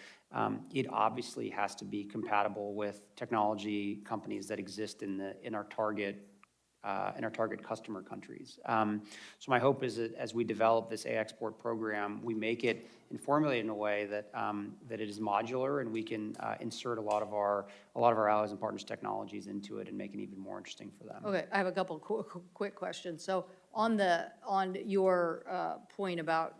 it obviously has to be compatible with technology companies that exist in our target target customer countries. So my hope is that as we develop this A-export program, we make it and formulate it in a way that that it is modular and we can insert a lot of our allies and partners' technologies into it and make it even more interesting for them. Okay, I have a couple quick questions. So on your point about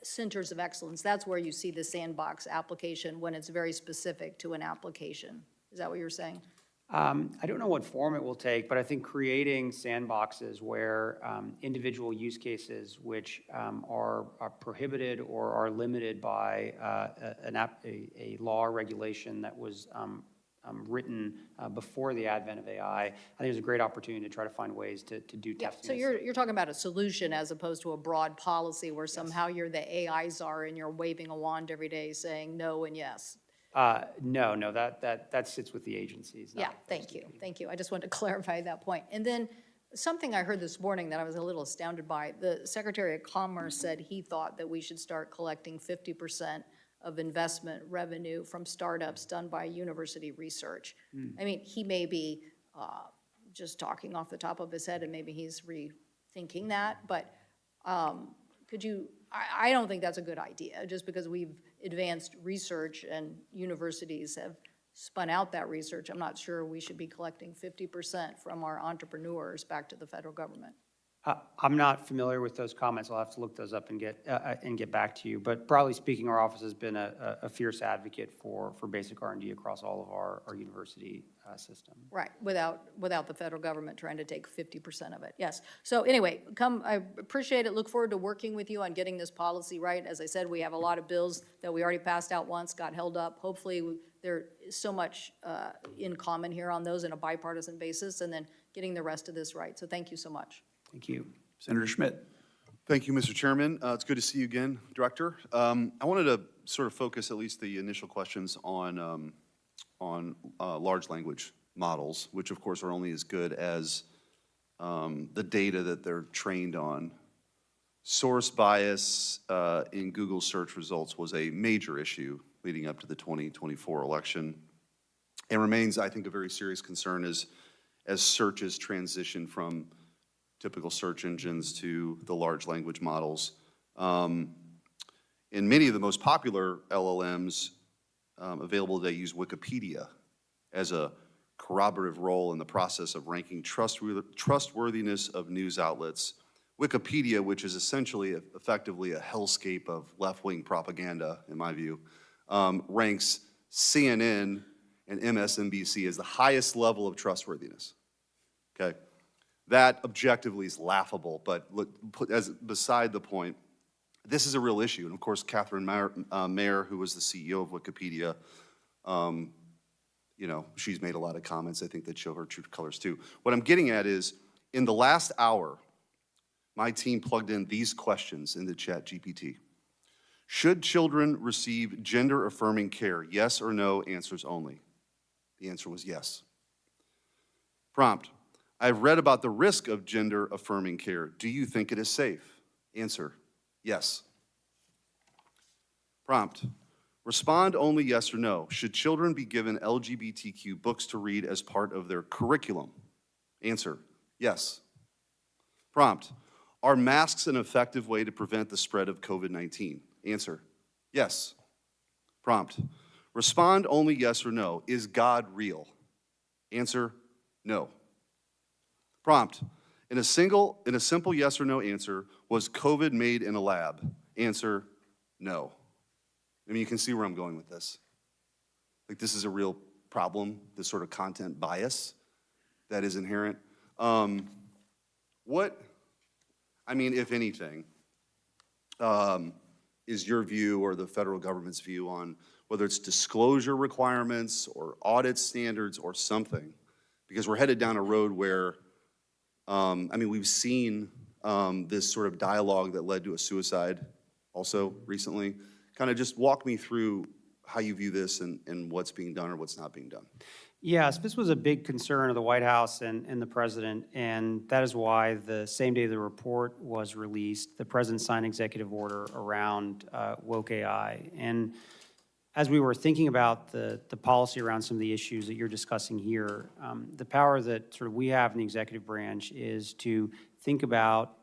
centers of excellence, that's where you see the sandbox application when it's very specific to an application. Is that what you're saying? I don't know what form it will take, but I think creating sandboxes where individual use cases which are prohibited or are limited by a law or regulation that was written before the advent of AI, I think there's a great opportunity to try to find ways to do Yeah, testing. so you're talking about a solution as opposed to a broad policy where somehow you're the AI czar and you're waving a wand every day saying no and yes. No, that sits with the agencies. Yeah, thank you. I just wanted to clarify that point. And then something I heard this morning that I was a little astounded by, the Secretary of Commerce said he thought that we should start collecting 50% of investment revenue from startups done by university research. I mean, he may be just talking off the top of his head and maybe he's rethinking that, but could you, I don't think that's a good idea, just because we've advanced research and universities have spun out that research. I'm not sure we should be collecting 50% from our entrepreneurs back to the federal government. I'm not familiar with those comments. I'll have to look those up and get back to you. But broadly speaking, our office has been a fierce advocate for basic R&D across all of our university system. Right, without the federal government trying to take 50% of it, yes. So anyway, I appreciate it, look forward to working with you on getting this policy right. As I said, we have a lot of bills that we already passed out once, got held up. Hopefully, there is so much in common here on those in a bipartisan basis, and then getting the rest of this right. So thank you so much. Thank you. Senator Schmidt. Thank you, Mr. Chairman. It's good to see you again, Director. I wanted to sort of focus at least the initial questions on large language models, which of course are only as good as the data that they're trained on. Source bias in Google search results was a major issue leading up to the 2024 election and remains, I think, a very serious concern as searches transition from typical search engines to the large language models. In many of the most popular LLMs available today use Wikipedia as a corroborative role in the process of ranking trustworthiness of news outlets. Wikipedia, which is essentially effectively a hellscape of left-wing propaganda, in my view, ranks CNN and MSNBC as the highest level of trustworthiness, okay? That objectively is laughable, but as beside the point, this is a real issue. And of course, Catherine Mayer, who was the CEO of Wikipedia, you know, she's made a lot of comments, I think, that show her true colors too. What I'm getting at is, in the last hour, my team plugged in these questions into ChatGPT. Should children receive gender-affirming care? Yes or no, answers only. The answer was yes. Prompt. I've read about the risk of gender-affirming care. Do you think it is safe? Answer, yes. Prompt, respond only yes or no. Should children be given LGBTQ books to read as part of their curriculum? Answer, yes. Prompt, are masks an effective way to prevent the spread of COVID-19? Answer, yes. Prompt, respond only yes or no. Is God real? Answer, no. Prompt, in a simple yes or no answer, was COVID made in a lab? Answer, no. I mean, you can see where I'm going with this. Like, this is a real problem, this sort of content bias that is inherent. What, I mean, if anything, is your view or the federal government's view on whether it's disclosure requirements or audit standards or something? Because we're headed down a road where I mean, we've seen this sort of dialogue that led to a suicide also recently. Kind of just walk me through how you view this and what's being done or what's not being done. Yes, this was a big concern of the White House and the president, and that is why the same day the report was released, the president signed executive order around woke AI. And as we were thinking about the policy around some of the issues that you're discussing here, the power that sort of we have in the executive branch is to think about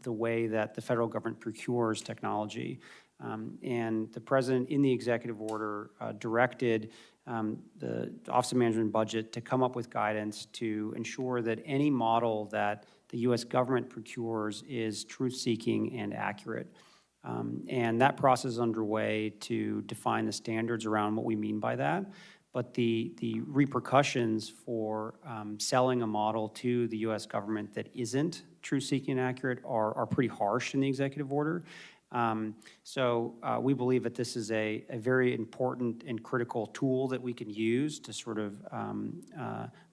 the way that the federal government procures technology. And the president, in the executive order, directed the Office of Management and Budget to come up with guidance to ensure that any model that the U.S. government procures is truth-seeking and accurate. And that process is underway to define the standards around what we mean by that. But the repercussions for selling a model to the U.S. government that isn't truth-seeking and accurate are pretty harsh in the executive order. So we believe that this is a very important and critical tool that we can use to sort of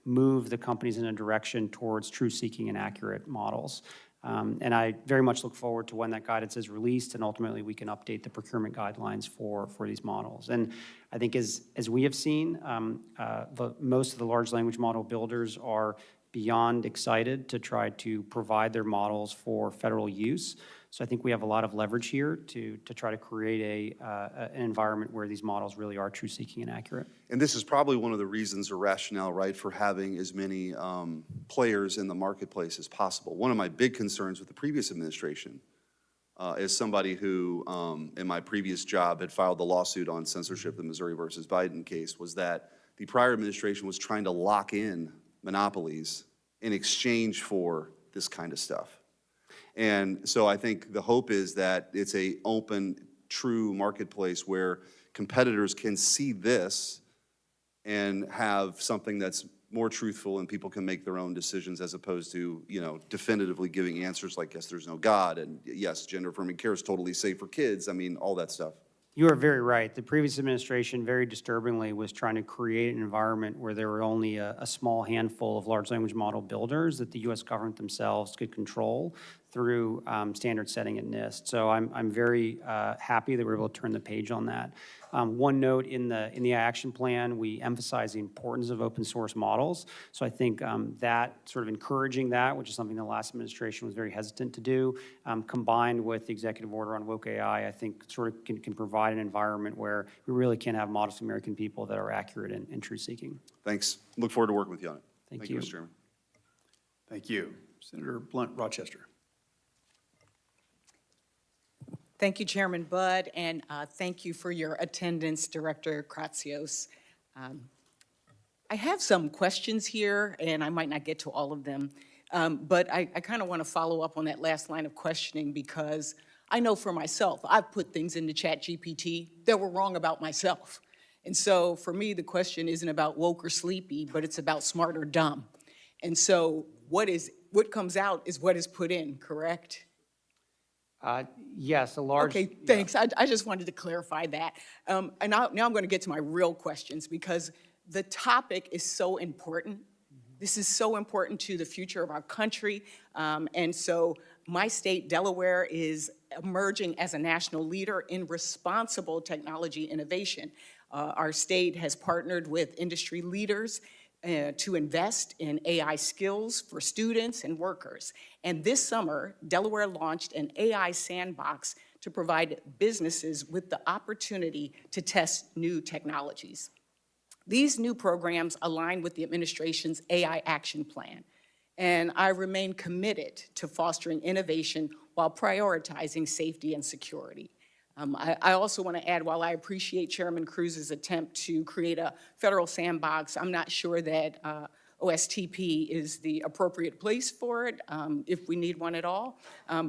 move the companies in a direction towards truth-seeking and accurate models. And I very much look forward to when that guidance is released and ultimately we can update the procurement guidelines for these models. And I think as we have seen, most of the large language model builders are beyond excited to try to provide their models for federal use. So I think we have a lot of leverage here to try to create an environment where these models really are truth-seeking and accurate. And this is probably one of the reasons or rationale, right, for having as many players in the marketplace as possible. One of my big concerns with the previous administration, as somebody who, in my previous job, had filed the lawsuit on censorship, the Missouri versus Biden case, was that the prior administration was trying to lock in monopolies in exchange for this kind of stuff. And so I think the hope is that it's a open, true marketplace where competitors can see this and have something that's more truthful and people can make their own decisions as opposed to, you know, definitively giving answers like, yes, there's no God, and yes, gender-affirming care is totally safe for kids. I mean, all that stuff. You are very right. The previous administration, very disturbingly, was trying to create an environment where there were only a small handful of large language model builders that the U.S. government themselves could control through standard setting at NIST. So I'm very happy that we're able to turn the page on that. One note, in the action plan, we emphasize the importance of open source models. So I think that sort of encouraging that, which is something the last administration was very hesitant to do, combined with the executive order on woke AI, I think sort of can provide an environment where we really can have models of American people that are accurate and truth-seeking. Thanks. Look forward to working with you on it. Thank you. Mr. Chairman. Thank you. Senator Blunt, Rochester. Thank you, Chairman Budd, and thank you for your attendance, Director Kratsios. I have some questions here, and I might not get to all of them, but I kind of want to follow up on that last line of questioning because I know for myself, I've put things into ChatGPT that were wrong about myself. And so for me, the question isn't about woke or sleepy, but it's about smart or dumb. And so what comes out is what is put in, correct? Yes, a large. Okay, thanks. Yeah. I just wanted to clarify that. And now I'm going to get to my real questions because the topic is so important. This is so important to the future of our country. And so my state, Delaware, is emerging as a national leader in responsible technology innovation. Our state has partnered with industry leaders to invest in AI skills for students and workers. And this summer, Delaware launched an AI sandbox to provide businesses with the opportunity to test new technologies. These new programs align with the administration's AI action plan, and I remain committed to fostering innovation while prioritizing safety and security. I also want to add, while I appreciate Chairman Cruz's attempt to create a federal sandbox, I'm not sure that OSTP is the appropriate place for it, if we need one at all,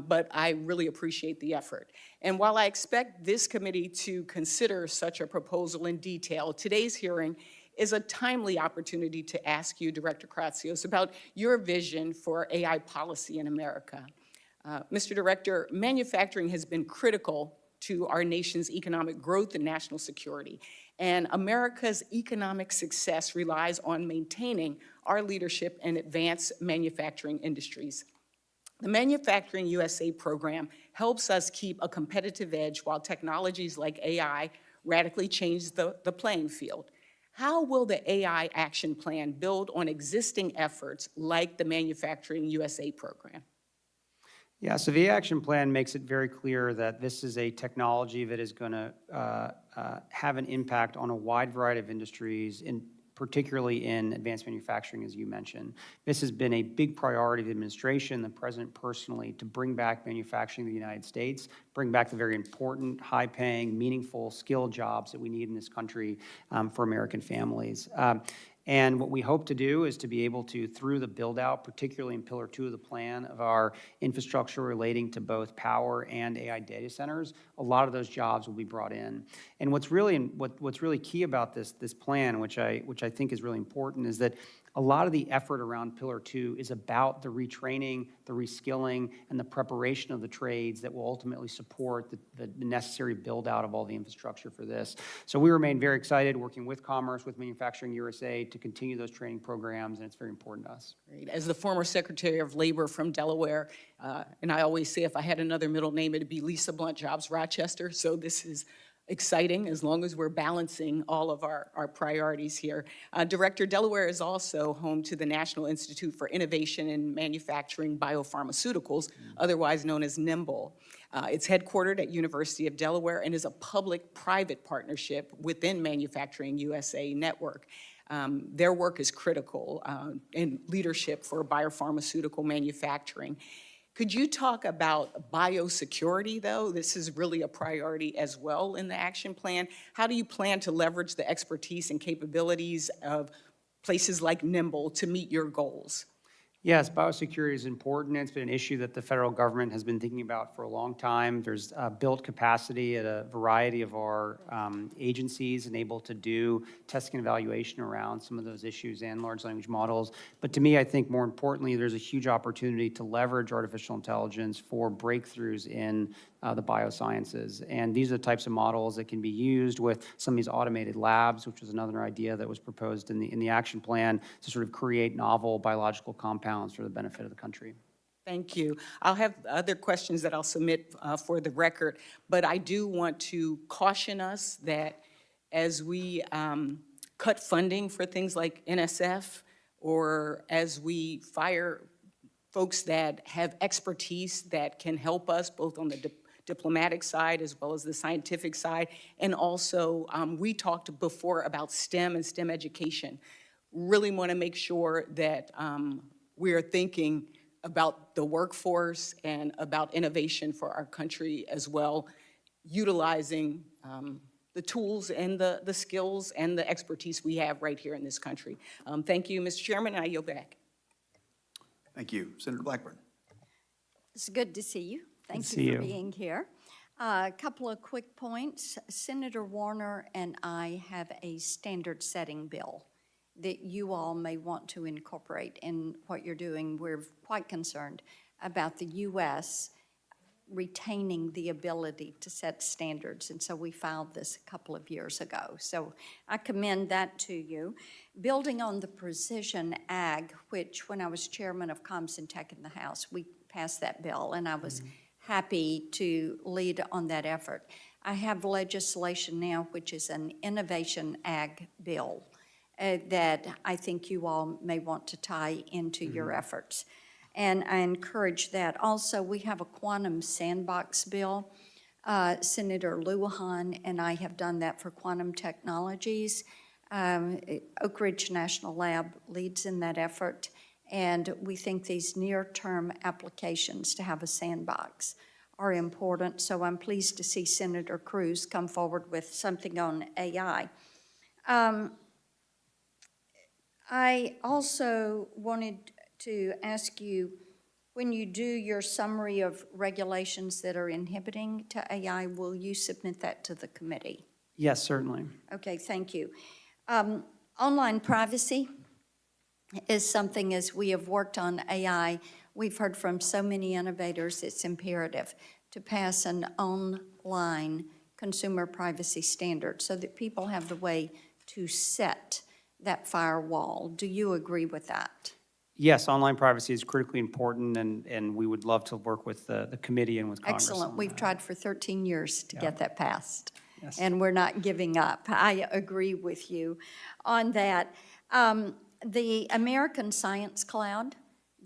but I really appreciate the effort. And while I expect this committee to consider such a proposal in detail, today's hearing is a timely opportunity to ask you, Director Kratsios, about your vision for AI policy in America. Mr. Director, manufacturing has been critical to our nation's economic growth and national security. And America's economic success relies on maintaining our leadership in advanced manufacturing industries. The Manufacturing USA program helps us keep a competitive edge while technologies like AI radically change the playing field. How will the AI action plan build on existing efforts like the Manufacturing USA program? Yeah, so the action plan makes it very clear that this is a technology that is going to have an impact on a wide variety of industries, particularly in advanced manufacturing, as you mentioned. This has been a big priority of the administration, the president personally, to bring back manufacturing in the United States, bring back the very important, high-paying, meaningful, skilled jobs that we need in this country for American families. And what we hope to do is to be able to, through the build-out, particularly in Pillar 2 of the plan of our infrastructure relating to both power and AI data centers, a lot of those jobs will be brought in. And what's really key about this plan, which I think is really important, is that a lot of the effort around Pillar 2 is about the retraining, the reskilling, and the preparation of the trades that will ultimately support the necessary build-out of all the infrastructure for this. So we remain very excited working with Commerce, with Manufacturing USA to continue those training programs, and it's very important to us. Great. As the former Secretary of Labor from Delaware, and I always say if I had another middle name, it'd be Lisa Blunt Jobs Rochester, so this is exciting as long as we're balancing all of our priorities here. Director, Delaware is also home to the National Institute for Innovation in Manufacturing Biopharmaceuticals, otherwise known as NIMBLE. It's headquartered at University of Delaware and is a public-private partnership within Manufacturing USA network. Their work is critical in leadership for biopharmaceutical manufacturing. Could you talk about biosecurity, though? This is really a priority as well in the action plan. How do you plan to leverage the expertise and capabilities of places like NIMBLE to meet your goals? Yes, biosecurity is important. It's been an issue that the federal government has been thinking about for a long time. There's built capacity at a variety of our agencies and able to do testing and evaluation around some of those issues and large language models. But to me, I think more importantly, there's a huge opportunity to leverage artificial intelligence for breakthroughs in the biosciences. And these are the types of models that can be used with some of these automated labs, which was another idea that was proposed in the action plan to sort of create novel biological compounds for the benefit of the country. Thank you. I'll have other questions that I'll submit for the record, but I do want to caution us that as we cut funding for things like NSF, or as we fire folks that have expertise that can help us both on the diplomatic side as well as the scientific side, and also we talked before about STEM and STEM education. Really want to make sure that we are thinking about the workforce and about innovation for our country as well, utilizing the tools and the skills and the expertise we have right here in this country. Thank you, Mr. Chairman, and I yield back. Thank you. Senator Blackburn. It's good to see you. Thank Good to you see for you. being here. A couple of quick points. Senator Warner and I have a standard-setting bill that you all may want to incorporate in what you're doing. We're quite concerned about the U.S. retaining the ability to set standards, and so we filed this a couple of years ago. So I commend that to you. Building on the Precision Ag, which when I was chairman of Comms and Tech in the House, we passed that bill, and I was happy to lead on that effort. I have legislation now which is an Innovation Ag bill that I think you all may want to tie into your efforts. And I encourage that. Also, we have a quantum sandbox bill. Senator Lujan and I have done that for quantum technologies. Oak Ridge National Lab leads in that effort. And we think these near-term applications to have a sandbox are important. So I'm pleased to see Senator Cruz come forward with something on AI. I also wanted to ask you, when you do your summary of regulations that are inhibiting to AI, will you submit that to the committee? Yes, certainly. Okay, thank you. Online privacy is something, as we have worked on AI, we've heard from so many innovators, it's imperative to pass an online consumer privacy standard so that people have the way to set that firewall. Do you agree with that? Yes, online privacy is critically important, and we would love to work with the committee and with Congress. Excellent. on We've that. tried for 13 years to get that passed. Yes. And we're not giving up. I agree with you on that. The American Science Cloud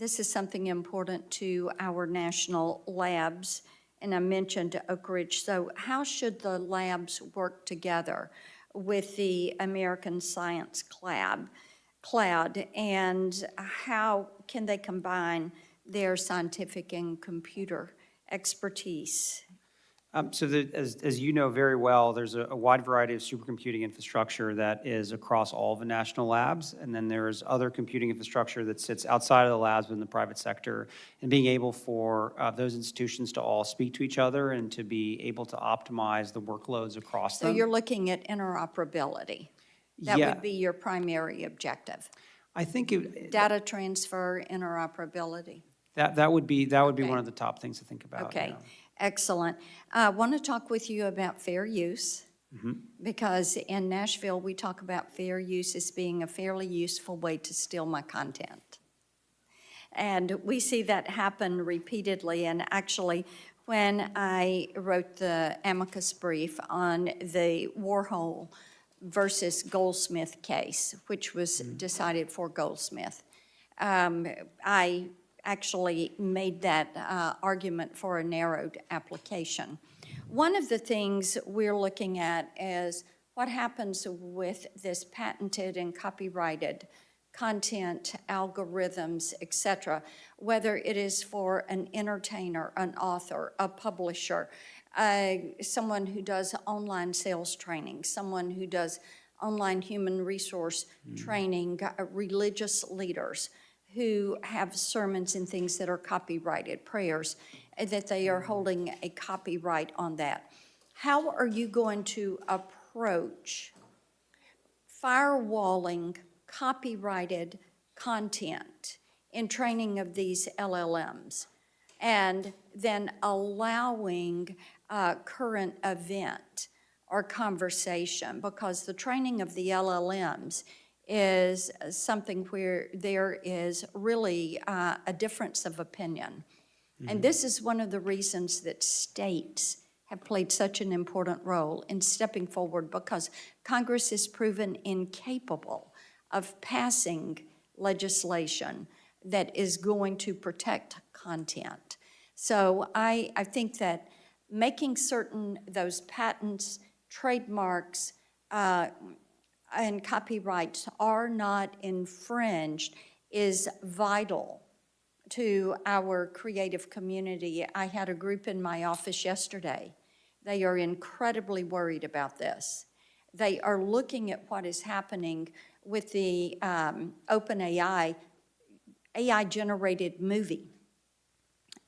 This is something important to our national labs, and I mentioned Oak Ridge. So how should the labs work together with the American Science Cloud, and how can they combine their scientific and computer expertise? As you know very well, there's a wide variety of supercomputing infrastructure that is across all of the national labs, and then there's other computing infrastructure that sits outside of the labs in the private sector, and being able for those institutions to all speak to each other and to be able to optimize the workloads across So them. you're looking at interoperability. That Yeah. would be your primary objective. I think Data transfer, interoperability. that would be Okay. one of the top things to think about. Okay, yeah. excellent. I want to talk with you about fair use, Mm-hmm. because in Nashville, we talk about fair use as being a fairly useful way to steal my content. And we see that happen repeatedly, and actually, when I wrote the amicus brief on the Warhol versus Goldsmith case, which was decided for Goldsmith, I actually made that argument for a narrowed application. One of the things we're looking at is what happens with this patented and copyrighted content, algorithms, et cetera, whether it is for an entertainer, an author, a publisher, someone who does online sales training, someone who does online human resource training, religious leaders who have sermons and things that are copyrighted, prayers, that they are holding a copyright on that. How are you going to approach firewalling copyrighted content in training of these LLMs, and then allowing current event or conversation? Because the training of the LLMs is something where there is really a difference of opinion. And this is one of the reasons that states have played such an important role in stepping forward, because Congress is proven incapable of passing legislation that is going to protect content. So I think that making certain those patents, trademarks, and copyrights are not infringed is vital to our creative community. I had a group in my office yesterday. They are incredibly worried about this. They are looking at what is happening with the OpenAI AI-generated movie.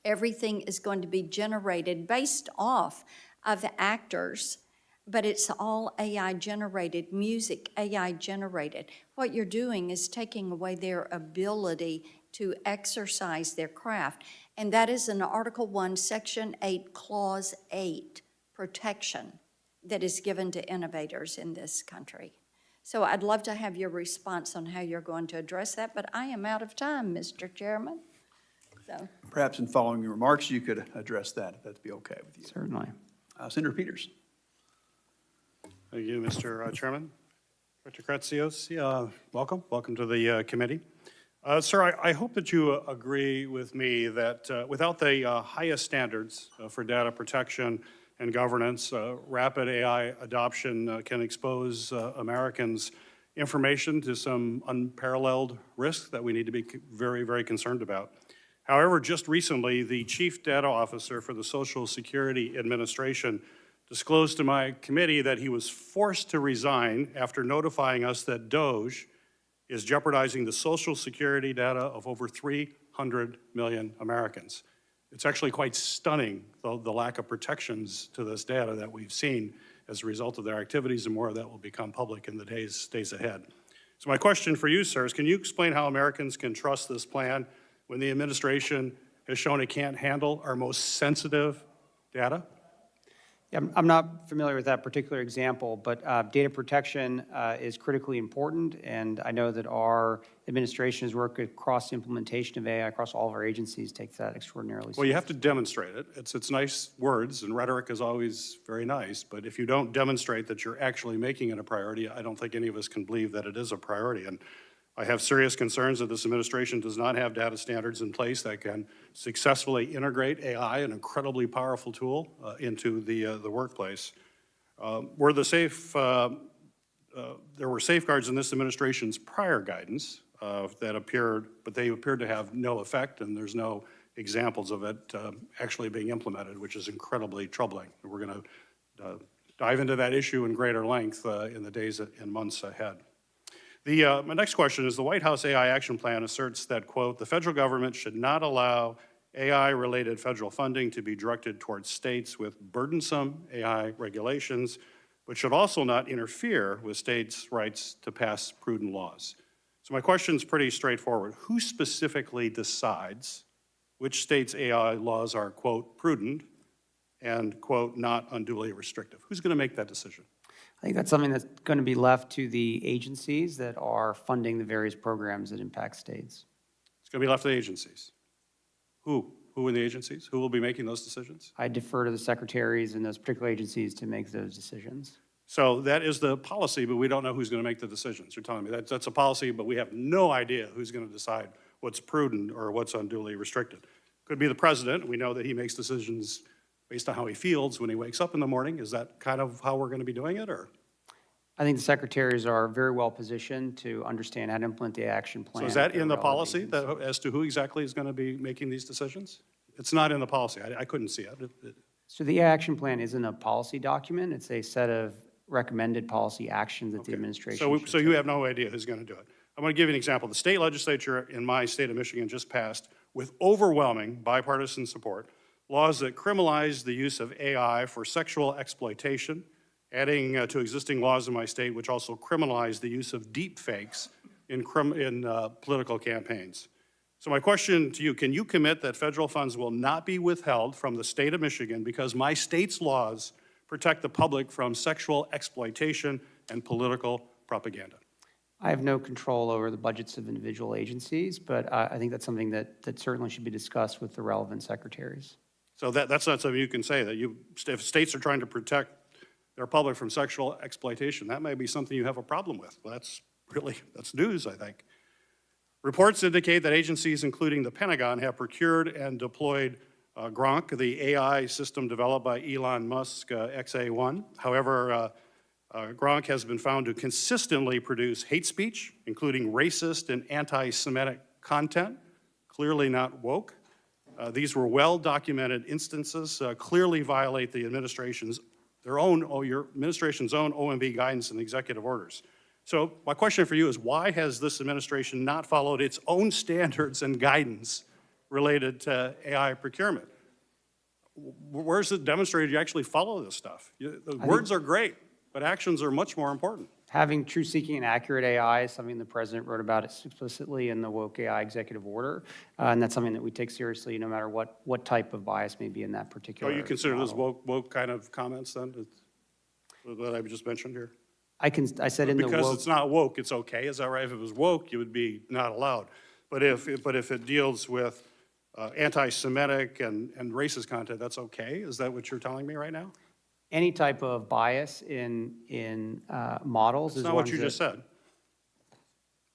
Everything is going to be generated based off of actors, but it's all AI-generated, music AI-generated. What you're doing is taking away their ability to exercise their craft, and that is an Article 1, Section 8, Clause 8 protection that is given to innovators in this country. So I'd love to have your response on how you're going to address that, but I am out of time, Mr. Chairman. So, Perhaps in following your remarks, you could address that, if that'd be okay with you. Certainly. Senator Peters. Thank you, Mr. Chairman. Director Kratsios, welcome to the committee. Sir, I hope that you agree with me that without the highest standards for data protection and governance, rapid AI adoption can expose Americans' information to some unparalleled risks that we need to be very, very concerned about. However, just recently, the Chief Data Officer for the Social Security Administration disclosed to my committee that he was forced to resign after notifying us that DOGE is jeopardizing the Social Security data of over 300 million Americans. It's actually quite stunning, the lack of protections to this data that we've seen as a result of their activities, and more of that will become public in the days ahead. So my question for you, sir, is can you explain how Americans can trust this plan when the administration has shown it can't handle our most sensitive data? Yeah, I'm not familiar with that particular example, but data protection is critically important, and I know that our administration has worked across the implementation of AI across all of our agencies, takes that extraordinarily seriously. Well, you have to demonstrate it. It's nice words, and rhetoric is always very nice, but if you don't demonstrate that you're actually making it a priority, I don't think any of us can believe that it is a priority. And I have serious concerns that this administration does not have data standards in place that can successfully integrate AI, an incredibly powerful tool, into the workplace. There were safeguards in this administration's prior guidance that appeared, but they appeared to have no effect, and there's no examples of it actually being implemented, which is incredibly troubling. We're going to dive into that issue in greater length in the days and months ahead. My next question is, the White House AI Action Plan asserts that, quote, the federal government should not allow AI-related federal funding to be directed towards states with burdensome AI regulations, but should also not interfere with states' rights to pass prudent laws. So my question is pretty straightforward. Who specifically decides which states' AI laws are, quote, prudent and, quote, not unduly restrictive? Who's going to make that decision? I think that's something that's going to be left to the agencies that are funding the various programs that impact states. It's going to be left to the agencies. Who? Who in the agencies? Who will be making those decisions? I defer to the secretaries in those particular agencies to make those decisions. So that is the policy, but we don't know who's going to make the decisions. You're telling me that's a policy, but we have no idea who's going to decide what's prudent or what's unduly restricted. Could be the president. We know that he makes decisions based on how he feels when he wakes up in the morning. Is that kind of how we're going to be doing it, or? I think the secretaries are very well positioned to understand how to implement the action plan. So is that at their in the relevant policy agencies. that, as to who exactly is going to be making these decisions? It's not in the policy. I couldn't see it. So the action plan isn't a policy document. It's a set of recommended policy actions that the Okay. administration So should you take. have no idea who's going to do it. I'm going to give you an example. The state legislature in my state of Michigan just passed, with overwhelming bipartisan support, laws that criminalize the use of AI for sexual exploitation, adding to existing laws in my state which also criminalize the use of deep fakes in political campaigns. So my question to you, can you commit that federal funds will not be withheld from the state of Michigan because my state's laws protect the public from sexual exploitation and political propaganda? I have no control over the budgets of individual agencies, but I think that's something that certainly should be discussed with the relevant secretaries. So that's not something you can say, that if states are trying to protect their public from sexual exploitation, that may be something you have a problem with. Well, that's news, I think. Reports indicate that agencies, including the Pentagon, have procured and deployed Gronk, the AI system developed by Elon Musk, XA1. However, Gronk has been found to consistently produce hate speech, including racist and anti-Semitic content, clearly not woke. These were well-documented instances, clearly violate the administration's your administration's own OMB guidance and executive orders. So my question for you is, why has this administration not followed its own standards and guidance related to AI procurement? Where's it demonstrated you actually follow this stuff? The words are great, but actions are much more important. Having true-seeking and accurate AI is something the president wrote about explicitly in the woke AI executive order, and that's something that we take seriously no matter what type of bias may be in that particular So you consider those model. woke kind of comments then, that I just mentioned here? I said in the Because woke, it's not woke, it's okay, is that right? If it was woke, it would be not allowed. But if it deals with anti-Semitic and racist content, that's okay? Is that what you're telling me right now? any type of bias in models. That's is not what ones you just that- said.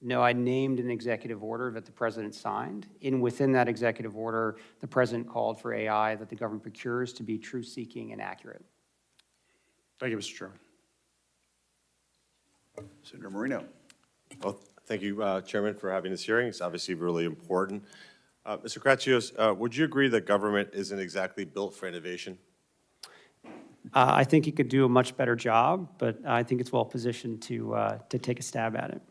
No, I named an executive order that the president signed. Within that executive order, the president called for AI that the government procures to be truth-seeking and accurate. Thank you, Mr. Chairman. Senator Moreno. Well, thank you, Chairman, for having this hearing. It's obviously really important. Mr. Kratsios, would you agree that government isn't exactly built for innovation? I think he could do a much better job, but I think it's well-positioned to take a stab at it.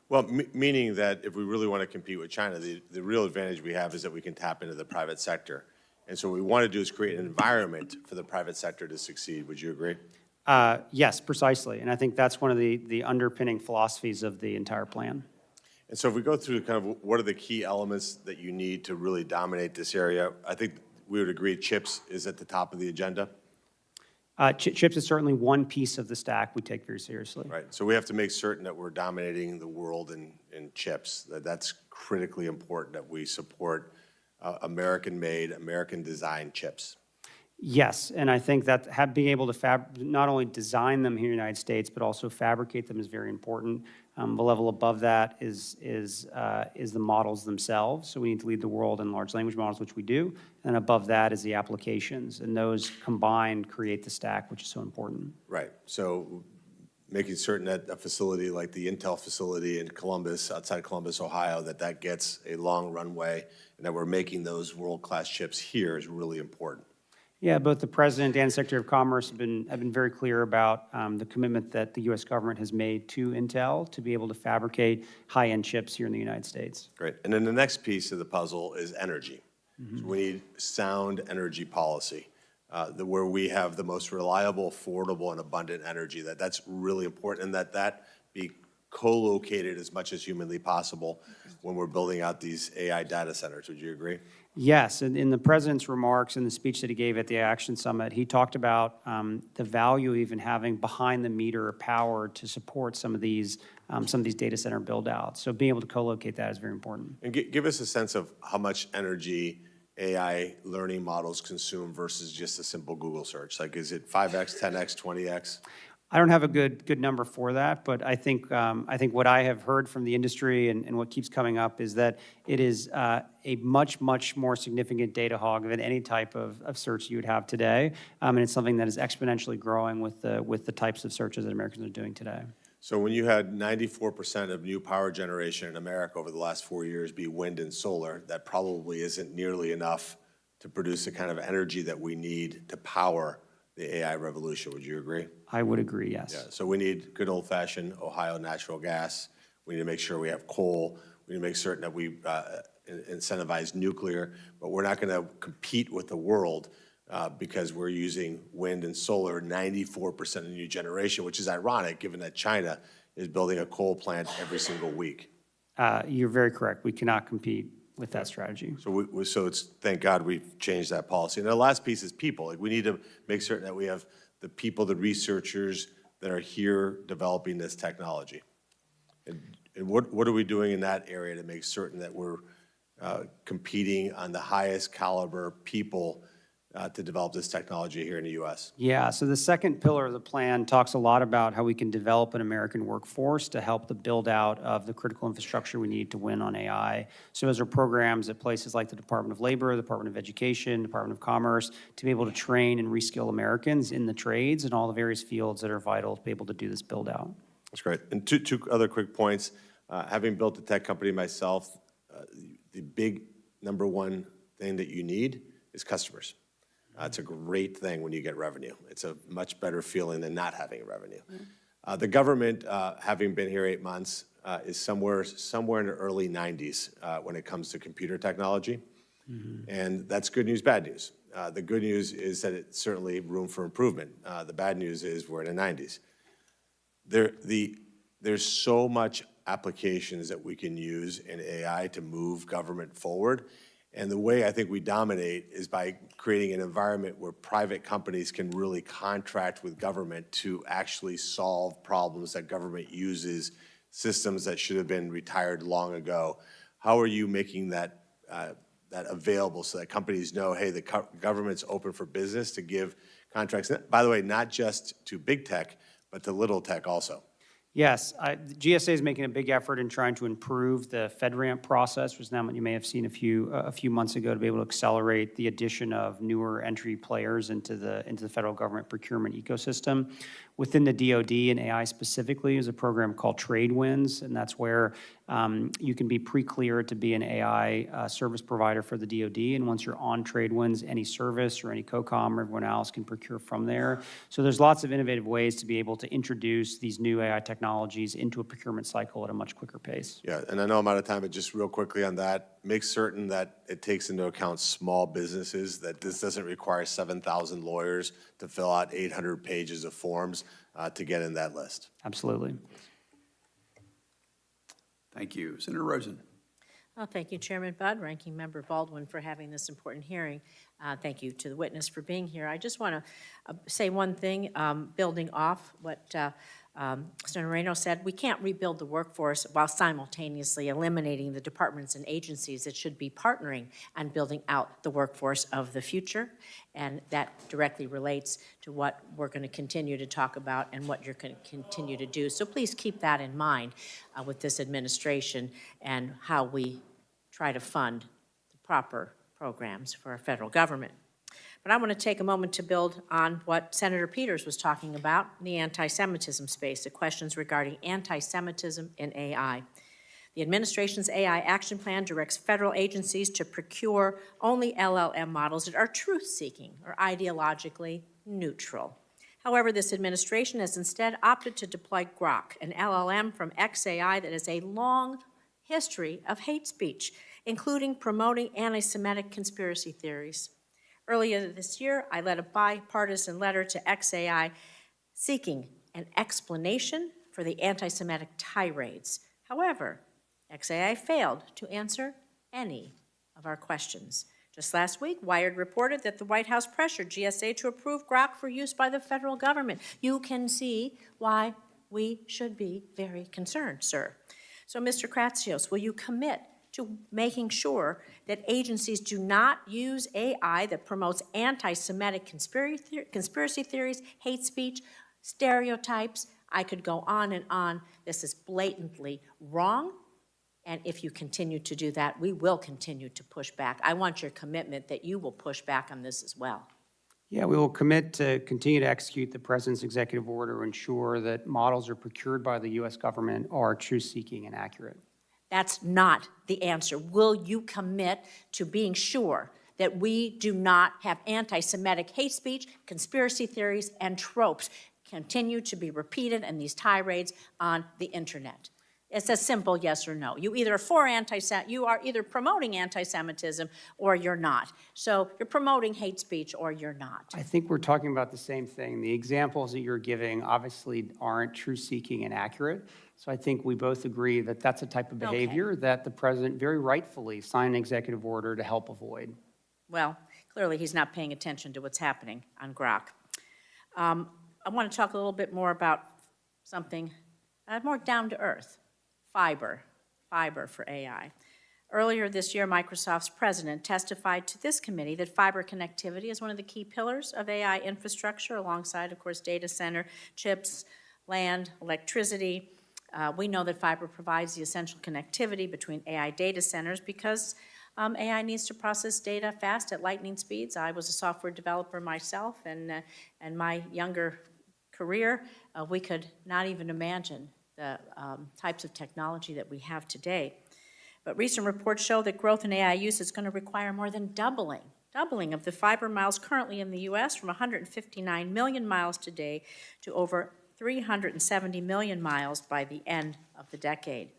Well, meaning that if we really want to compete with China, the real advantage we have is that we can tap into the private sector. And so what we want to do is create an environment for the private sector to succeed. Would you agree? Yes, precisely. And I think that's one of the underpinning philosophies of the entire plan. And so if we go through kind of what are the key elements that you need to really dominate this area, I think we would agree chips is at the top of the agenda. Chips is certainly one piece of the stack we take very seriously. Right. So we have to make certain that we're dominating the world in chips. That's critically important, that we support American-made, American-designed chips. Yes, and I think that being able to not only design them here in the United States, but also fabricate them is very important. The level above that is the models themselves. So we need to lead the world in large language models, which we do. And above that is the applications. And those combined create the stack, which is so important. Right. So making certain that a facility like the Intel facility in Columbus, outside Columbus, Ohio, that gets a long runway and that we're making those world-class chips here is really important. Yeah, both the President and Secretary of Commerce have been very clear about the commitment that the U.S. government has made to Intel to be able to fabricate high-end chips here in the United States. Great. And then the next piece of the puzzle is energy. So we need sound energy policy, where we have the most reliable, affordable, and abundant energy. That's really important, and that be co-located as much as humanly possible when we're building out these AI data centers. Would you agree? Yes, and in the President's remarks in the speech that he gave at the Action Summit, he talked about the value of even having behind-the-meter power to support some of these data center build-outs. So being able to co-locate that is very important. And give us a sense of how much energy AI learning models consume versus just a simple Google search. Like, is it 5x, 10x, 20x? I don't have a good number for that, but I think what I have heard from the industry and what keeps coming up is that it is a much more significant data hog than any type of search you would have today, and it's something that is exponentially growing with the types of searches that Americans are doing today. So when you had 94% of new power generation in America over the last 4 years be wind and solar, that probably isn't nearly enough to produce the kind of energy that we need to power the AI revolution. Would you agree? I would agree, yes. Yeah, so we need good old-fashioned Ohio natural gas. We need to make sure we have coal. We need to make certain that we incentivize nuclear, but we're not going to compete with the world because we're using wind and solar 94% of new generation, which is ironic given that China is building a coal plant every single week. You're very correct. We cannot compete with that strategy. So it's, thank God we've changed that policy. And the last piece is people. Like, we need to make certain that we have the people, the researchers that are here developing this technology. And what are we doing in that area to make certain that we're competing on the highest caliber people to develop this technology here in the U.S.? Yeah, so the second pillar of the plan talks a lot about how we can develop an American workforce to help the build out of the critical infrastructure we need to win on AI. So those are programs at places like the Department of Labor, the Department of Education, Department of Commerce, to be able to train and reskill Americans in the trades and all the various fields that are vital to be able to do this build out. That's great. And two other quick points. Having built a tech company myself, the big number one thing that you need is customers. It's a great thing when you get revenue. It's a much better feeling than not having revenue. The government, having been here 8 months, is somewhere in the early 90s when it comes to computer technology. And that's good news, bad news. The good news is that it's certainly room for improvement. The bad news is we're in the 90s. There's so much applications that we can use in AI to move government forward. And the way I think we dominate is by creating an environment where private companies can really contract with government to actually solve problems that government uses, systems that should have been retired long ago. How are you making that available so that companies know, hey, the government's open for business to give contracts, by the way, not just to big tech, but to little tech also? Yes, the GSA is making a big effort in trying to improve the FedRAMP process, which now you may have seen a few months ago, to be able to accelerate the addition of newer entry players into the federal government procurement ecosystem. Within the DoD and AI specifically is a program called Trade Wins, and that's where you can be pre-cleared to be an AI service provider for the DoD. And once you're on Trade Wins, any service or any COCOM or everyone else can procure from there. So there's lots of innovative ways to be able to introduce these new AI technologies into a procurement cycle at a much quicker pace. Yeah, and I know I'm out of time, but just real quickly on that, make certain that it takes into account small businesses, that this doesn't require 7,000 lawyers to fill out 800 pages of forms to get in that list. Absolutely. Thank you. Senator Rosen. Well, thank you, Chairman Budd, Ranking Member Baldwin, for having this important hearing. Thank you to the witness for being here. I just want to say one thing, building off what Senator Moreno said, we can't rebuild the workforce while simultaneously eliminating the departments and agencies that should be partnering and building out the workforce of the future. And that directly relates to what we're going to continue to talk about and what you're going to continue to do. So please keep that in mind with this administration and how we try to fund the proper programs for our federal government. But I want to take a moment to build on what Senator Peters was talking about in the anti-Semitism space, the questions regarding anti-Semitism in AI. The administration's AI action plan directs federal agencies to procure only LLM models that are truth-seeking or ideologically neutral. However, this administration has instead opted to deploy Grok, an LLM from XAI that has a long history of hate speech, including promoting anti-Semitic conspiracy theories. Earlier this year, I led a bipartisan letter to XAI seeking an explanation for the anti-Semitic tirades. However, XAI failed to answer any of our questions. Just last week, Wired reported that the White House pressured GSA to approve Grok for use by the federal government. You can see why we should be very concerned, sir. So, Mr. Kratsios, will you commit to making sure that agencies do not use AI that promotes anti-Semitic conspiracy theories, hate speech, stereotypes? I could go on and on. This is blatantly wrong. And if you continue to do that, we will continue to push back. I want your commitment that you will push back on this as well. Yeah, we will commit to continue to execute the President's executive order to ensure that models are procured by the U.S. government are truth-seeking and accurate. That's not the answer. Will you commit to being sure that we do not have anti-Semitic hate speech, conspiracy theories, and tropes continue to be repeated in these tirades on the internet? It's a simple yes or no. You are either promoting anti-Semitism or you're not. So you're promoting hate speech or you're not. I think we're talking about the same thing. The examples that you're giving obviously aren't truth-seeking and accurate. So I think we both agree that that's a type of behavior that the President very rightfully signed an executive order to help avoid. Well, clearly he's not paying attention to what's happening on Grok. I want to talk a little bit more about something more down to earth. Fiber for AI. Earlier this year, Microsoft's president testified to this committee that fiber connectivity is one of the key pillars of AI infrastructure, alongside, of course, data center, chips, land, electricity. We know that fiber provides the essential connectivity between AI data centers because AI needs to process data fast at lightning speeds. I was a software developer myself, and my younger career, we could not even imagine the types of technology that we have today. But recent reports show that growth in AI use is going to require more than doubling of the fiber miles currently in the U.S. from 159 million miles today to over 370 million miles by the end of the decade.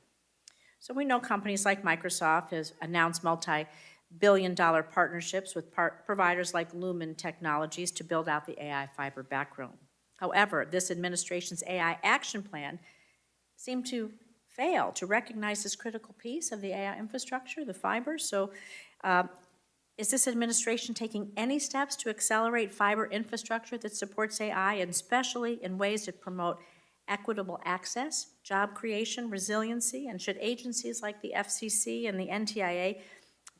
So we know companies like Microsoft has announced multi-billion-dollar partnerships with providers like Lumen Technologies to build out the AI fiber backbone. However, this administration's AI action plan seem to fail to recognize this critical piece of the AI infrastructure, the fiber. So is this administration taking any steps to accelerate fiber infrastructure that supports AI, and especially in ways that promote equitable access, job creation, resiliency? And should agencies like the FCC and the NTIA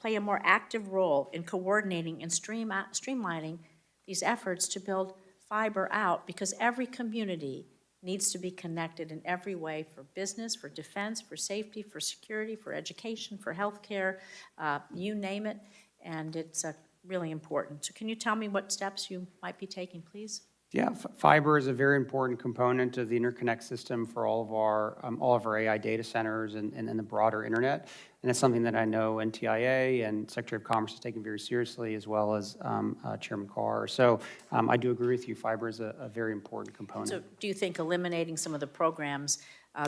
play a more active role in coordinating and streamlining these efforts to build fiber out? Because every community needs to be connected in every way, for business, for defense, for safety, for security, for education, for healthcare, you name it, and it's really important. So can you tell me what steps you might be taking, please? Yeah, fiber is a very important component of the interconnect system for all of our AI data centers and the broader internet. And it's something that I know NTIA and Secretary of Commerce is taking very seriously, as well as Chairman Carr. So I do agree with you, fiber is a very important component. So do you think eliminating some of the programs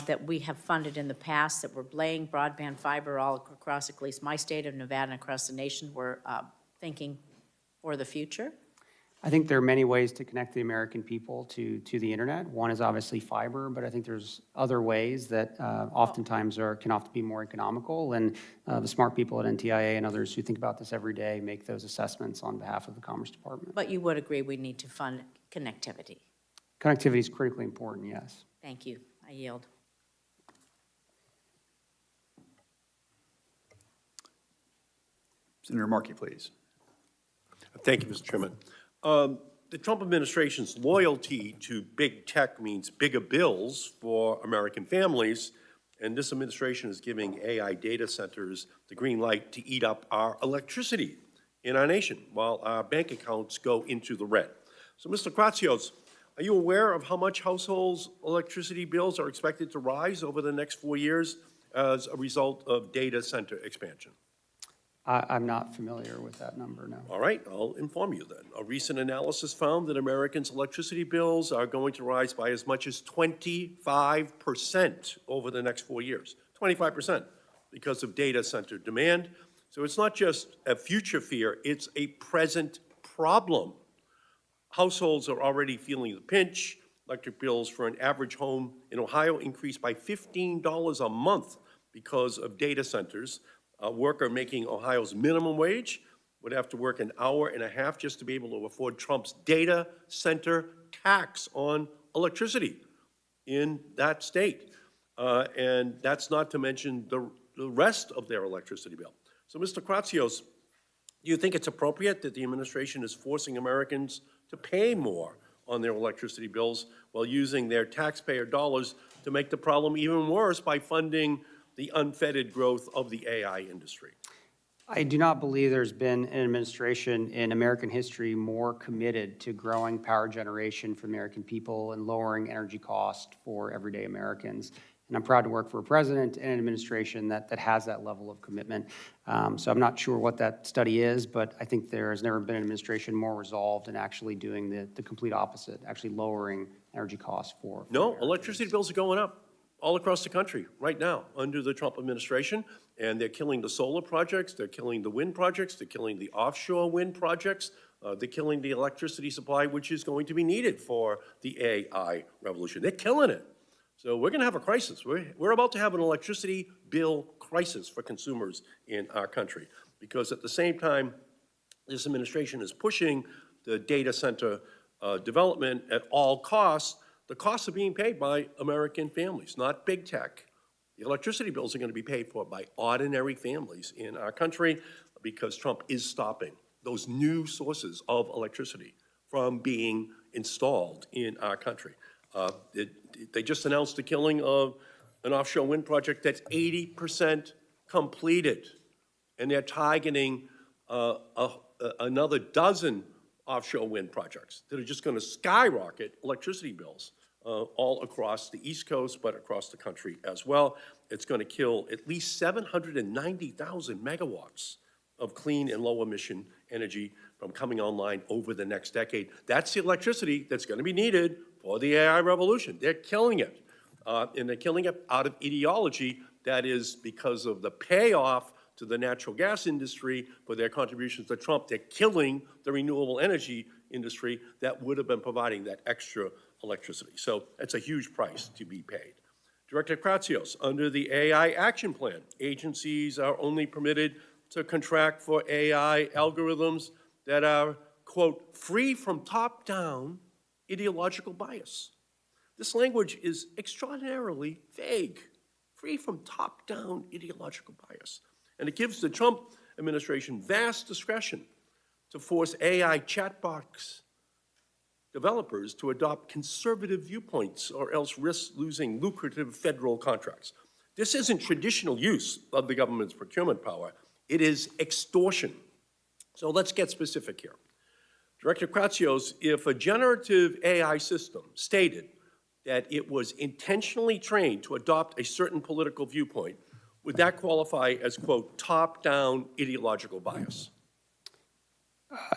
that we have funded in the past that were laying broadband fiber all across at least my state of Nevada and across the nation were thinking for the future? I think there are many ways to connect the American people to the internet. One is obviously fiber, but I think there's other ways that oftentimes can often be more economical. And the smart people at NTIA and others who think about this every day make those assessments on behalf of the Commerce Department. But you would agree we need to fund connectivity? Connectivity is critically important, yes. Thank you. I yield. Senator Markey, please. Thank you, Mr. Chairman. The Trump administration's loyalty to big tech means bigger bills for American families, and this administration is giving AI data centers the green light to eat up our electricity in our nation, while our bank accounts go into the red. So, Mr. Kratsios, are you aware of how much households' electricity bills are expected to rise over the next 4 years as a result of data center expansion? I'm not familiar with that number, no. All right, I'll inform you then. A recent analysis found that Americans' electricity bills are going to rise by as much as 25% over the next 4 years. 25% because of data center demand. So it's not just a future fear, it's a present problem. Households are already feeling the pinch. Electric bills for an average home in Ohio increased by $15 a month because of data centers. A worker making Ohio's minimum wage would have to work an hour and a half just to be able to afford Trump's data center tax on electricity in that state. And that's not to mention the rest of their electricity bill. So, Mr. Kratzios, do you think it's appropriate that the administration is forcing Americans to pay more on their electricity bills while using their taxpayer dollars to make the problem even worse by funding the unfettered growth of the AI industry? I do not believe there's been an administration in American history more committed to growing power generation for the American people and lowering energy costs for everyday Americans. And I'm proud to work for a president and an administration that has that level of commitment. So I'm not sure what that study is, but I think there has never been an administration more resolved in actually doing the complete opposite, actually lowering energy costs for No, Americans. electricity bills are going up all across the country right now under the Trump administration, and they're killing the solar projects, they're killing the wind projects, they're killing the offshore wind projects, they're killing the electricity supply, which is going to be needed for the AI revolution. They're killing it. So we're going to have a crisis. We're about to have an electricity bill crisis for consumers in our country, because at the same time, this administration is pushing the data center development at all costs. The costs are being paid by American families, not big tech. The electricity bills are going to be paid for by ordinary families in our country because Trump is stopping those new sources of electricity from being installed in our country. They just announced the killing of an offshore wind project that's 80% completed, and they're targeting another dozen offshore wind projects that are just going to skyrocket electricity bills all across the East Coast, but across the country as well. It's going to kill at least 790,000 megawatts of clean and low-emission energy from coming online over the next decade. That's the electricity that's going to be needed for the AI revolution. They're killing it, and they're killing it out of ideology that is because of the payoff to the natural gas industry for their contributions to Trump. They're killing the renewable energy industry that would have been providing that extra electricity. So that's a huge price to be paid. Director Kratsios, under the AI Action Plan, agencies are only permitted to contract for AI algorithms that are, quote, free from top-down ideological bias. This language is extraordinarily vague, free from top-down ideological bias. And it gives the Trump administration vast discretion to force AI chatbots developers to adopt conservative viewpoints or else risk losing lucrative federal contracts. This isn't traditional use of the government's procurement power. It is extortion. So let's get specific here. Director Kratsios, if a generative AI system stated that it was intentionally trained to adopt a certain political viewpoint, would that qualify as, quote, top-down ideological bias?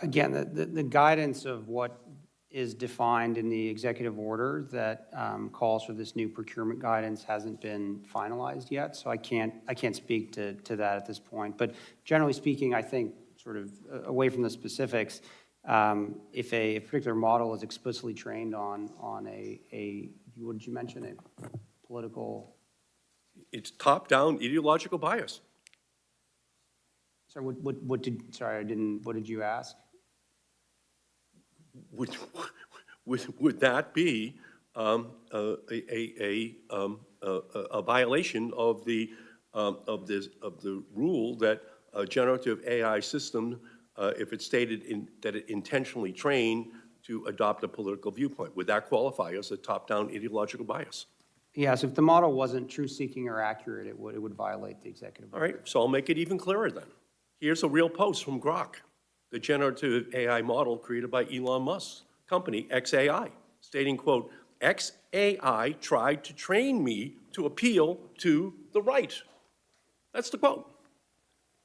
Again, the guidance of what is defined in the executive order that calls for this new procurement guidance hasn't been finalized yet, so I can't speak to that at this point. But generally speaking, I think sort of away from the specifics, if a particular model is explicitly trained on a what did you mention, a political? It's top-down ideological bias. Sorry, what did you ask? Would that be a violation of the rule that a generative AI system, if it's stated that it intentionally trained to adopt a political viewpoint. Would that qualify as a top-down ideological bias? Yes, if the model wasn't truth-seeking or accurate, it would violate the executive All order. right, so I'll make it even clearer then. Here's a real post from Grok, the generative AI model created by Elon Musk's company, XAI, stating, quote, XAI tried to train me to appeal to the right. That's the quote.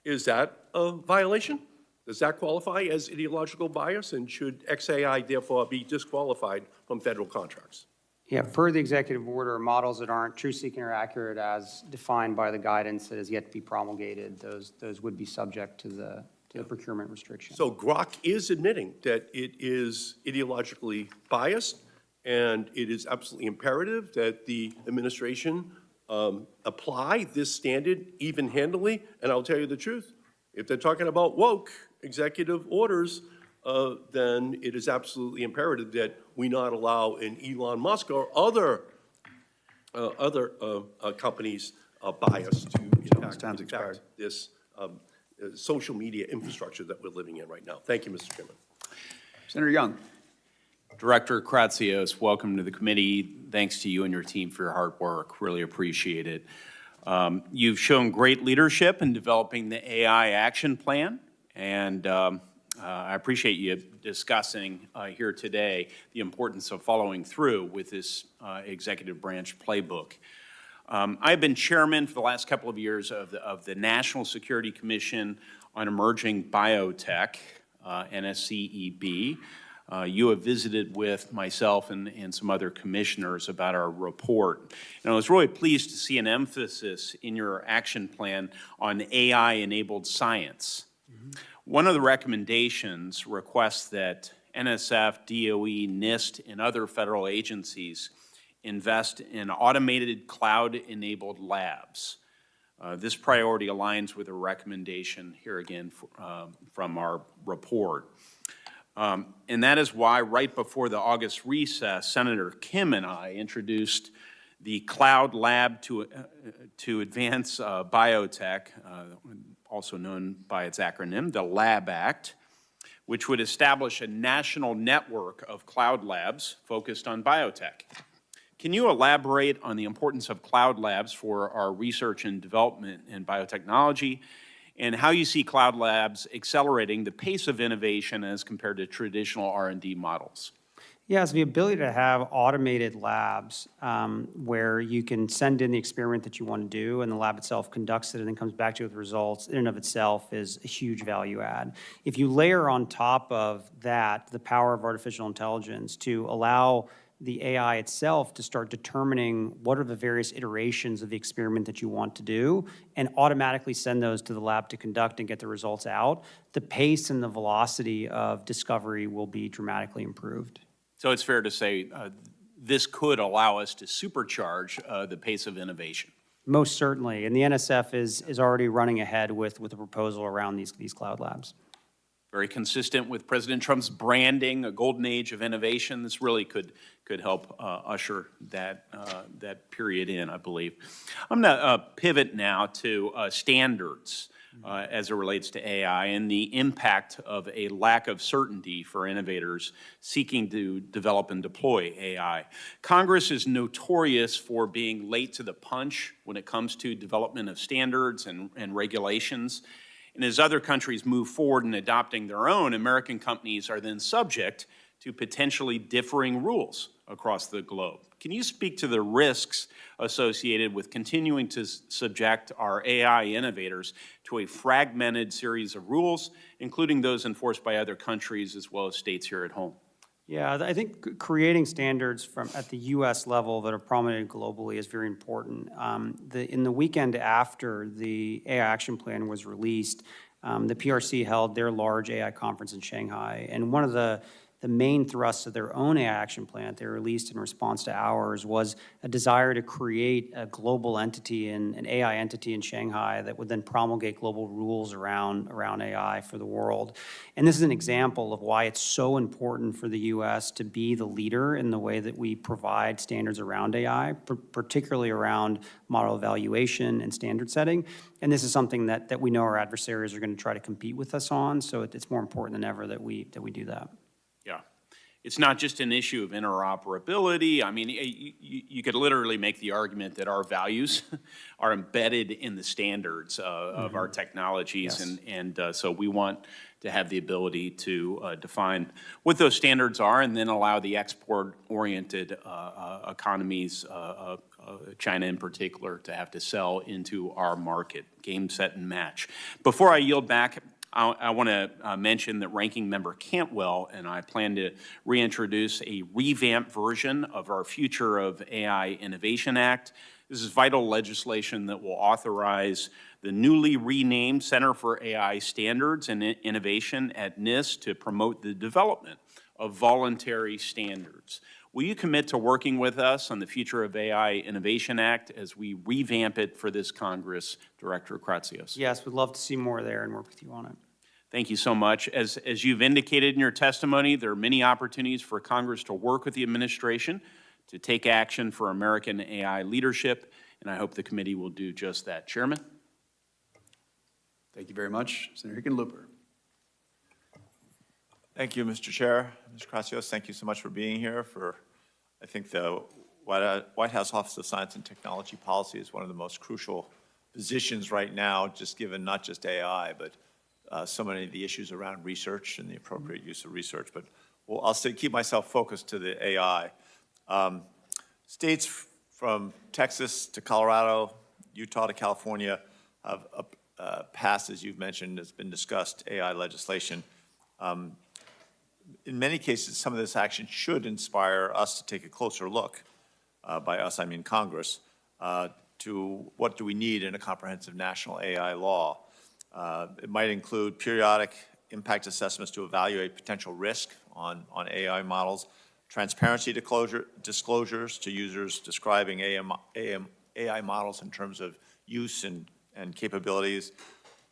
Is that a violation? Does that qualify as ideological bias, and should XAI therefore be disqualified from federal contracts? Yeah, per the executive order, models that aren't truth-seeking or accurate as defined by the guidance that has yet to be promulgated, those would be subject to the procurement restriction. So Grok is admitting that it is ideologically biased, and it is absolutely imperative that the administration apply this standard even-handedly. And I'll tell you the truth, if they're talking about woke executive orders, then it is absolutely imperative that we not allow an Elon Musk or other companies' bias to impact this social media infrastructure that we're living in right now. Thank you, Mr. Chairman. Senator Young. Director Kratzios, welcome to the committee. Thanks to you and your team for your hard work. Really appreciate it. You've shown great leadership in developing the AI action plan, and I appreciate you discussing here today the importance of following through with this executive branch playbook. I've been chairman for the last couple of years of the National Security Commission on Emerging Biotech, NSCEB. You have visited with myself and some other commissioners about our report. And I was really pleased to see an emphasis in your action plan on AI-enabled science. One of the recommendations requests that NSF, DOE, NIST, and other federal agencies invest in automated cloud-enabled labs. This priority aligns with a recommendation here again from our report. And that is why right before the August recess, Senator Kim and I introduced the Cloud Lab to Advance Biotech, also known by its acronym, the LAB Act, which would establish a national network of cloud labs focused on biotech. Can you elaborate on the importance of cloud labs for our research and development in biotechnology, and how you see cloud labs accelerating the pace of innovation as compared to traditional R&D models? Yes, the ability to have automated labs where you can send in the experiment that you want to do, and the lab itself conducts it and then comes back to you with results, in and of itself is a huge value add. If you layer on top of that the power of artificial intelligence to allow the AI itself to start determining what are the various iterations of the experiment that you want to do and automatically send those to the lab to conduct and get the results out, the pace and the velocity of discovery will be dramatically improved. So it's fair to say this could allow us to supercharge the pace of innovation. Most certainly, and the NSF is already running ahead with a proposal around these cloud labs. Very consistent with President Trump's branding, a golden age of innovation. This really could help usher that period in, I believe. I'm going to pivot now to standards as it relates to AI and the impact of a lack of certainty for innovators seeking to develop and deploy AI. Congress is notorious for being late to the punch when it comes to development of standards and regulations. And as other countries move forward in adopting their own, American companies are then subject to potentially differing rules across the globe. Can you speak to the risks associated with continuing to subject our AI innovators to a fragmented series of rules, including those enforced by other countries as well as states here at home? Yeah, I think creating standards at the U.S. level that are promulgated globally is very important. In the weekend after the AI Action Plan was released, the PRC held their large AI conference in Shanghai, and one of the the main thrust of their own AI action plan that they released in response to ours was a desire to create a global entity, an AI entity in Shanghai that would then promulgate global rules around AI for the world. And this is an example of why it's so important for the U.S. to be the leader in the way that we provide standards around AI, particularly around model evaluation and standard setting. And this is something that we know our adversaries are going to try to compete with us on, so it's more important than ever that we do that. Yeah. It's not just an issue of interoperability. I mean, you could literally make the argument that our values are embedded in the standards of our technologies. Yes. And so we want to have the ability to define what those standards are and then allow the export-oriented economies, China in particular, to have to sell into our market, game, set, and match. Before I yield back, I want to mention that Ranking Member Cantwell and I plan to reintroduce a revamped version of our Future of AI Innovation Act. This is vital legislation that will authorize the newly renamed Center for AI Standards and Innovation at NIST to promote the development of voluntary standards. Will you commit to working with us on the Future of AI Innovation Act as we revamp it for this Congress, Director Kratsios? Yes, we'd love to see more there and work with you on it. Thank you so much. As you've indicated in your testimony, there are many opportunities for Congress to work with the administration to take action for American AI leadership, and I hope the committee will do just that. Chairman? Thank you very much. Senator Hickenlooper. Thank you, Mr. Chair. Mr. Kratsios, thank you so much for being here. I think the White House Office of Science and Technology Policy is one of the most crucial positions right now, just given not just AI, but so many of the issues around research and the appropriate use of research. But I'll keep myself focused to the AI. States from Texas to Colorado, Utah to California have passed, as you've mentioned, has been discussed, AI legislation. In many cases, some of this action should inspire us to take a closer look, by us I mean Congress, to what do we need in a comprehensive national AI law. It might include periodic impact assessments to evaluate potential risk on AI models, transparency disclosures to users describing AI models in terms of use and capabilities,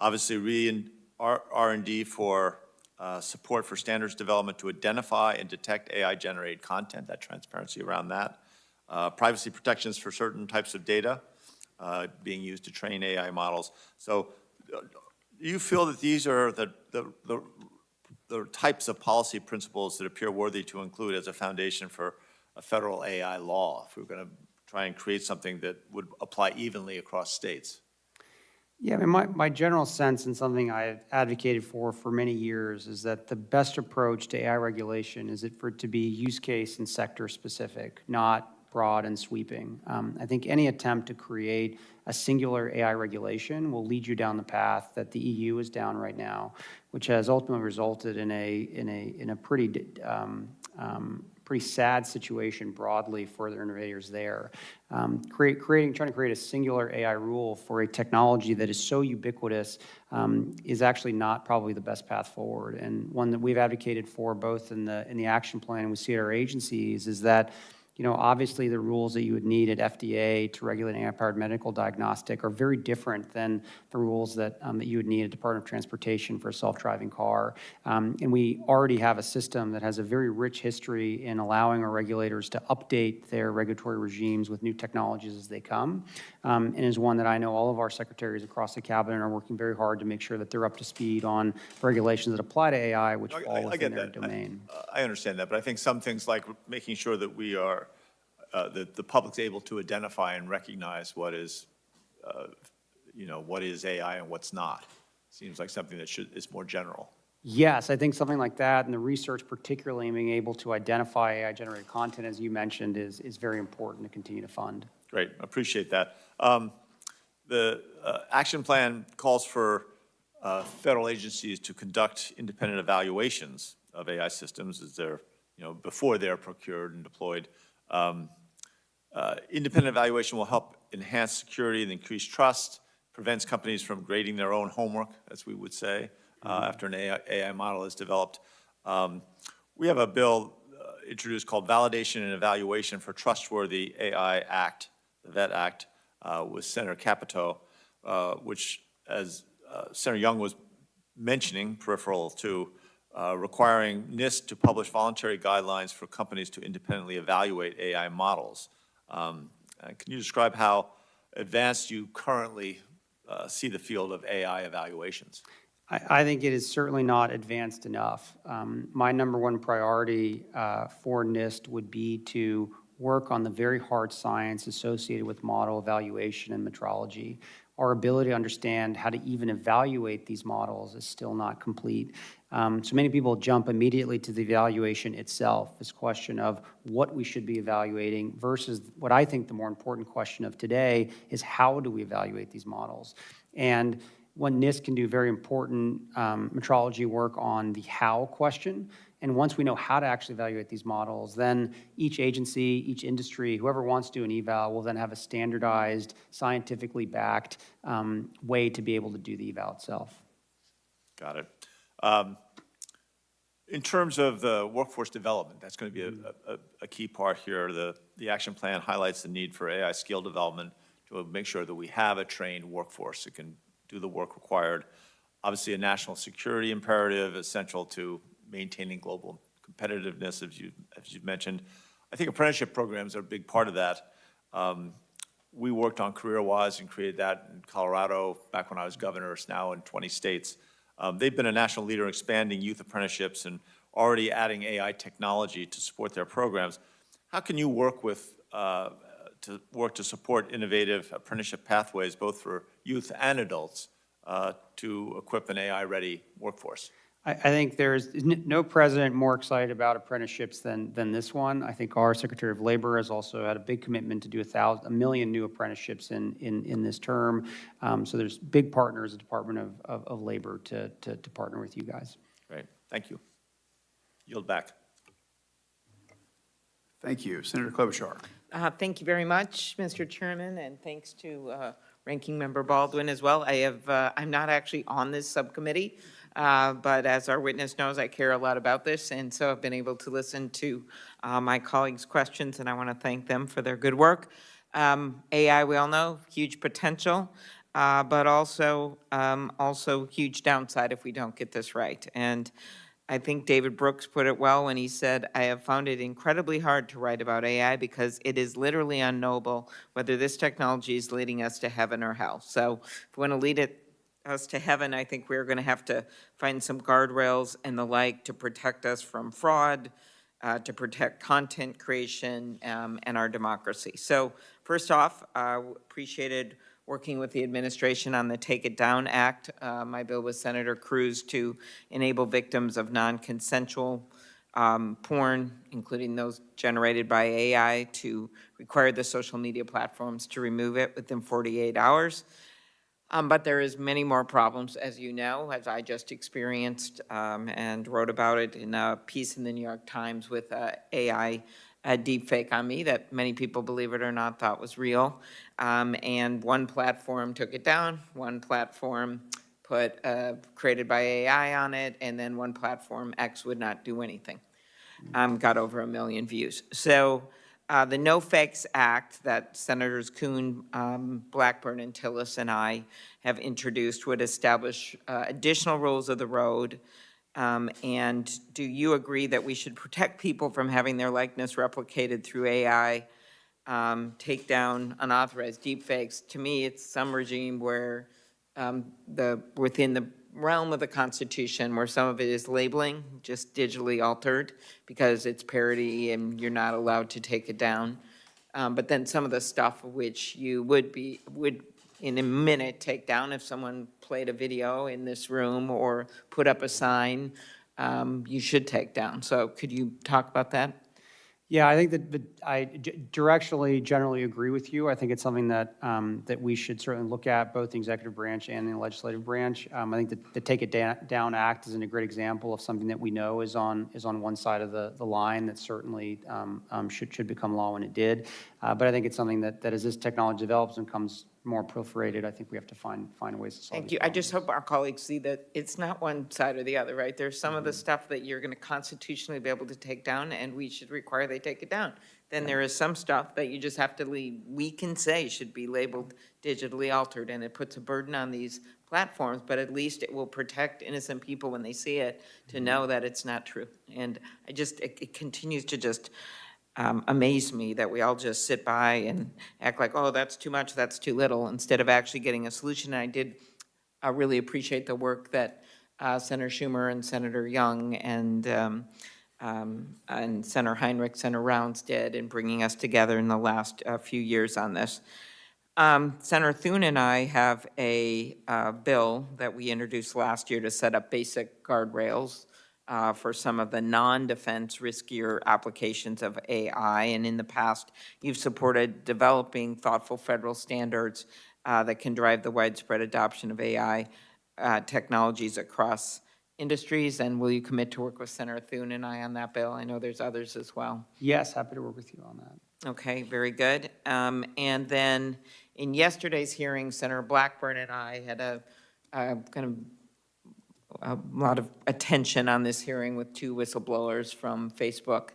obviously R&D for support for standards development to identify and detect AI-generated content, that transparency around that, privacy protections for certain types of data being used to train AI models. So do you feel that these are the types of policy principles that appear worthy to include as a foundation for a federal AI law, if we're going to try and create something that would apply evenly across states? Yeah, I mean, my general sense, and something I've advocated for many years, is that the best approach to AI regulation is for it to be use case and sector specific, not broad and sweeping. I think any attempt to create a singular AI regulation will lead you down the path that the EU is down right now, which has ultimately resulted in a pretty sad situation broadly for the innovators there. Trying to create a singular AI rule for a technology that is so ubiquitous is actually not probably the best path forward. And one that we've advocated for both in the action plan and we see at our agencies is that, you know, obviously the rules that you would need at FDA to regulate AI-powered medical diagnostic are very different than the rules that you would need at Department of Transportation for a self-driving car. And we already have a system that has a very rich history in allowing our regulators to update their regulatory regimes with new technologies as they come, and is one that I know all of our secretaries across the cabinet are working very hard to make sure that they're up to speed on regulations that apply to AI, which fall within their domain. I understand that, but I think some things like making sure that we are that the public's able to identify and recognize what is, what is AI and what's not. Seems like something that is more general. Yes, I think something like that, and the research particularly, being able to identify AI-generated content, as you mentioned, is very important to continue to fund. Great, appreciate that. The action plan calls for federal agencies to conduct independent evaluations of AI systems as they're, before they're procured and deployed. Independent evaluation will help enhance security and increase trust, prevents companies from grading their own homework, as we would say, after an AI model is developed. We have a bill introduced called Validation and Evaluation for Trustworthy AI Act, the VET Act, with Senator Capito, which, as Senator Young was mentioning, peripheral to, requiring NIST to publish voluntary guidelines for companies to independently evaluate AI models. Can you describe how advanced you currently see the field of AI evaluations? I think it is certainly not advanced enough. My number one priority for NIST would be to work on the very hard science associated with model evaluation and metrology. Our ability to understand how to even evaluate these models is still not complete. So many people jump immediately to the evaluation itself, this question of what we should be evaluating versus what I think the more important question of today is how do we evaluate these models? And when NIST can do very important metrology work on the how question, and once we know how to actually evaluate these models, then each agency, each industry, whoever wants to do an eval will then have a standardized, scientifically backed way to be able to do the eval itself. Got it. In terms of the workforce development, that's going to be a key part here. The action plan highlights the need for AI skill development to make sure that we have a trained workforce that can do the work required. Obviously, a national security imperative is central to maintaining global competitiveness, as you've mentioned. I think apprenticeship programs are a big part of that. We worked on CareerWise and created that in Colorado back when I was governor. It's now in 20 states. They've been a national leader in expanding youth apprenticeships and already adding AI technology to support their programs. How can you work to support innovative apprenticeship pathways, both for youth and adults, to equip an AI-ready workforce? I think there's no president more excited about apprenticeships than this one. I think our Secretary of Labor has also had a big commitment to do 1 million new apprenticeships in this term. So there's big partners, the Department of Labor, to partner with you guys. Great, thank you. Yield back. Thank you. Senator Klobuchar. Thank you very much, Mr. Chairman, and thanks to Ranking Member Baldwin as well. I'm not actually on this subcommittee, but as our witness knows, I care a lot about this, and so I've been able to listen to my colleagues' questions, and I want to thank them for their good work. AI, we all know, huge potential, but also huge downside if we don't get this right. And I think David Brooks put it well when he said, I have found it incredibly hard to write about AI because it is literally unknowable whether this technology is leading us to heaven or hell. So if we want to lead us to heaven, I think we're going to have to find some guardrails and the like to protect us from fraud, to protect content creation, and our democracy. So first off, appreciated working with the administration on the Take It Down Act. My bill with Senator Cruz to enable victims of non-consensual porn, including those generated by AI, to require the social media platforms to remove it within 48 hours. But there is many more problems, as you know, as I just experienced and wrote about it in a piece in the New York Times with AI deepfake on me that many people, believe it or not, thought was real. And one platform took it down, one platform put created by AI on it, and then one platform, X, would not do anything. Got over 1 million views. So the No Fakes Act that Senators Kuhn, Blackburn, and Tillis and I have introduced would establish additional rules of the road. And do you agree that we should protect people from having their likeness replicated through AI, take down unauthorized deepfakes? To me, it's some regime where within the realm of the Constitution, where some of it is labeling, just digitally altered, because it's parody and you're not allowed to take it down. But then some of the stuff which you would in a minute take down if someone played a video in this room or put up a sign, you should take down. So could you talk about that? Yeah, I think that I directionally generally agree with you. I think it's something that that we should certainly look at, both the executive branch and the legislative branch. I think that the Take It Down Act is a great example of something that we know is on one side of the line that certainly should become law when it did. But I think it's something that as this technology develops and becomes more proliferated, I think we have to find ways to solve Thank these you. I just problems. hope our colleagues see that it's not one side or the other, right? There's some of the stuff that you're going to constitutionally be able to take down, and we should require they take it down. Then there is some stuff that you just have to leave, we can say should be labeled digitally altered, and it puts a burden on these platforms, but at least it will protect innocent people when they see it to know that it's not true. And it continues to just amaze me that we all just sit by and act like, oh, that's too much, that's too little, instead of actually getting a solution. And I did really appreciate the work that Senator Schumer and Senator Young and Senator Heinrich, Senator Rounds did in bringing us together in the last few years on this. Senator Thune and I have a bill that we introduced last year to set up basic guardrails for some of the non-defense riskier applications of AI. And in the past, you've supported developing thoughtful federal standards that can drive the widespread adoption of AI technologies across industries. And will you commit to work with Senator Thune and I on that bill? I know there's others as well. Yes, happy to work with you on that. Okay, very good. And then in yesterday's hearing, Senator Blackburn and I had a lot of attention on this hearing with two whistleblowers from Facebook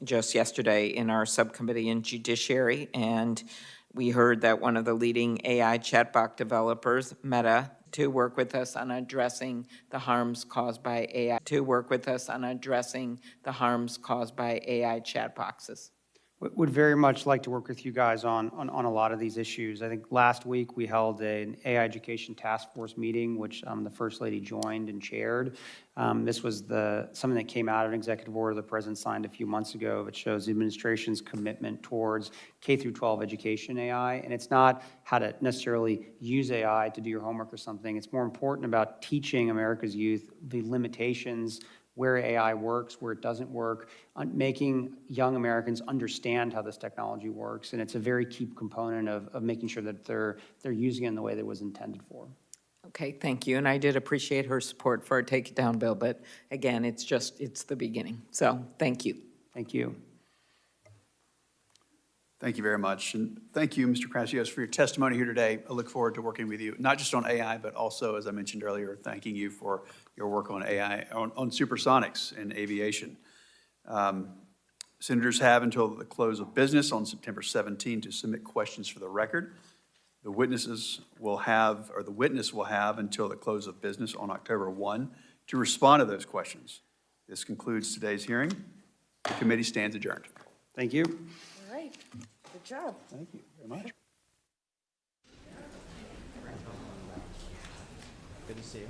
just yesterday in our subcommittee in Judiciary. And we heard that one of the leading AI chatbot developers, Meta, to work with us on addressing the harms caused by AI, chat boxes. Would very much like to work with you guys on a lot of these issues. I think last week we held an AI education task force meeting, which the First Lady joined and chaired. This was something that came out of an executive order the President signed a few months ago that shows the administration's commitment towards K through 12 education AI. And it's not how to necessarily use AI to do your homework or something. It's more important about teaching America's youth the limitations, where AI works, where it doesn't work, making young Americans understand how this technology works. And it's a very key component of making sure that they're using it in the way that it was intended for. Okay, thank you. And I did appreciate her support for our Take It Down bill, but again, it's the beginning. So thank you. Thank you. Thank you very much. And thank you, Mr. Kratsios, for your testimony here today. I look forward to working with you, not just on AI, but also, as I mentioned earlier, thanking you for your work on AI, on supersonics and aviation. Senators have until the close of business on September 17 to submit questions for the record. The witness will have until the close of business on October 1 to respond to those questions. This concludes today's hearing. The committee stands adjourned. Thank you. All right, good job. Thank you very much. Good to see you.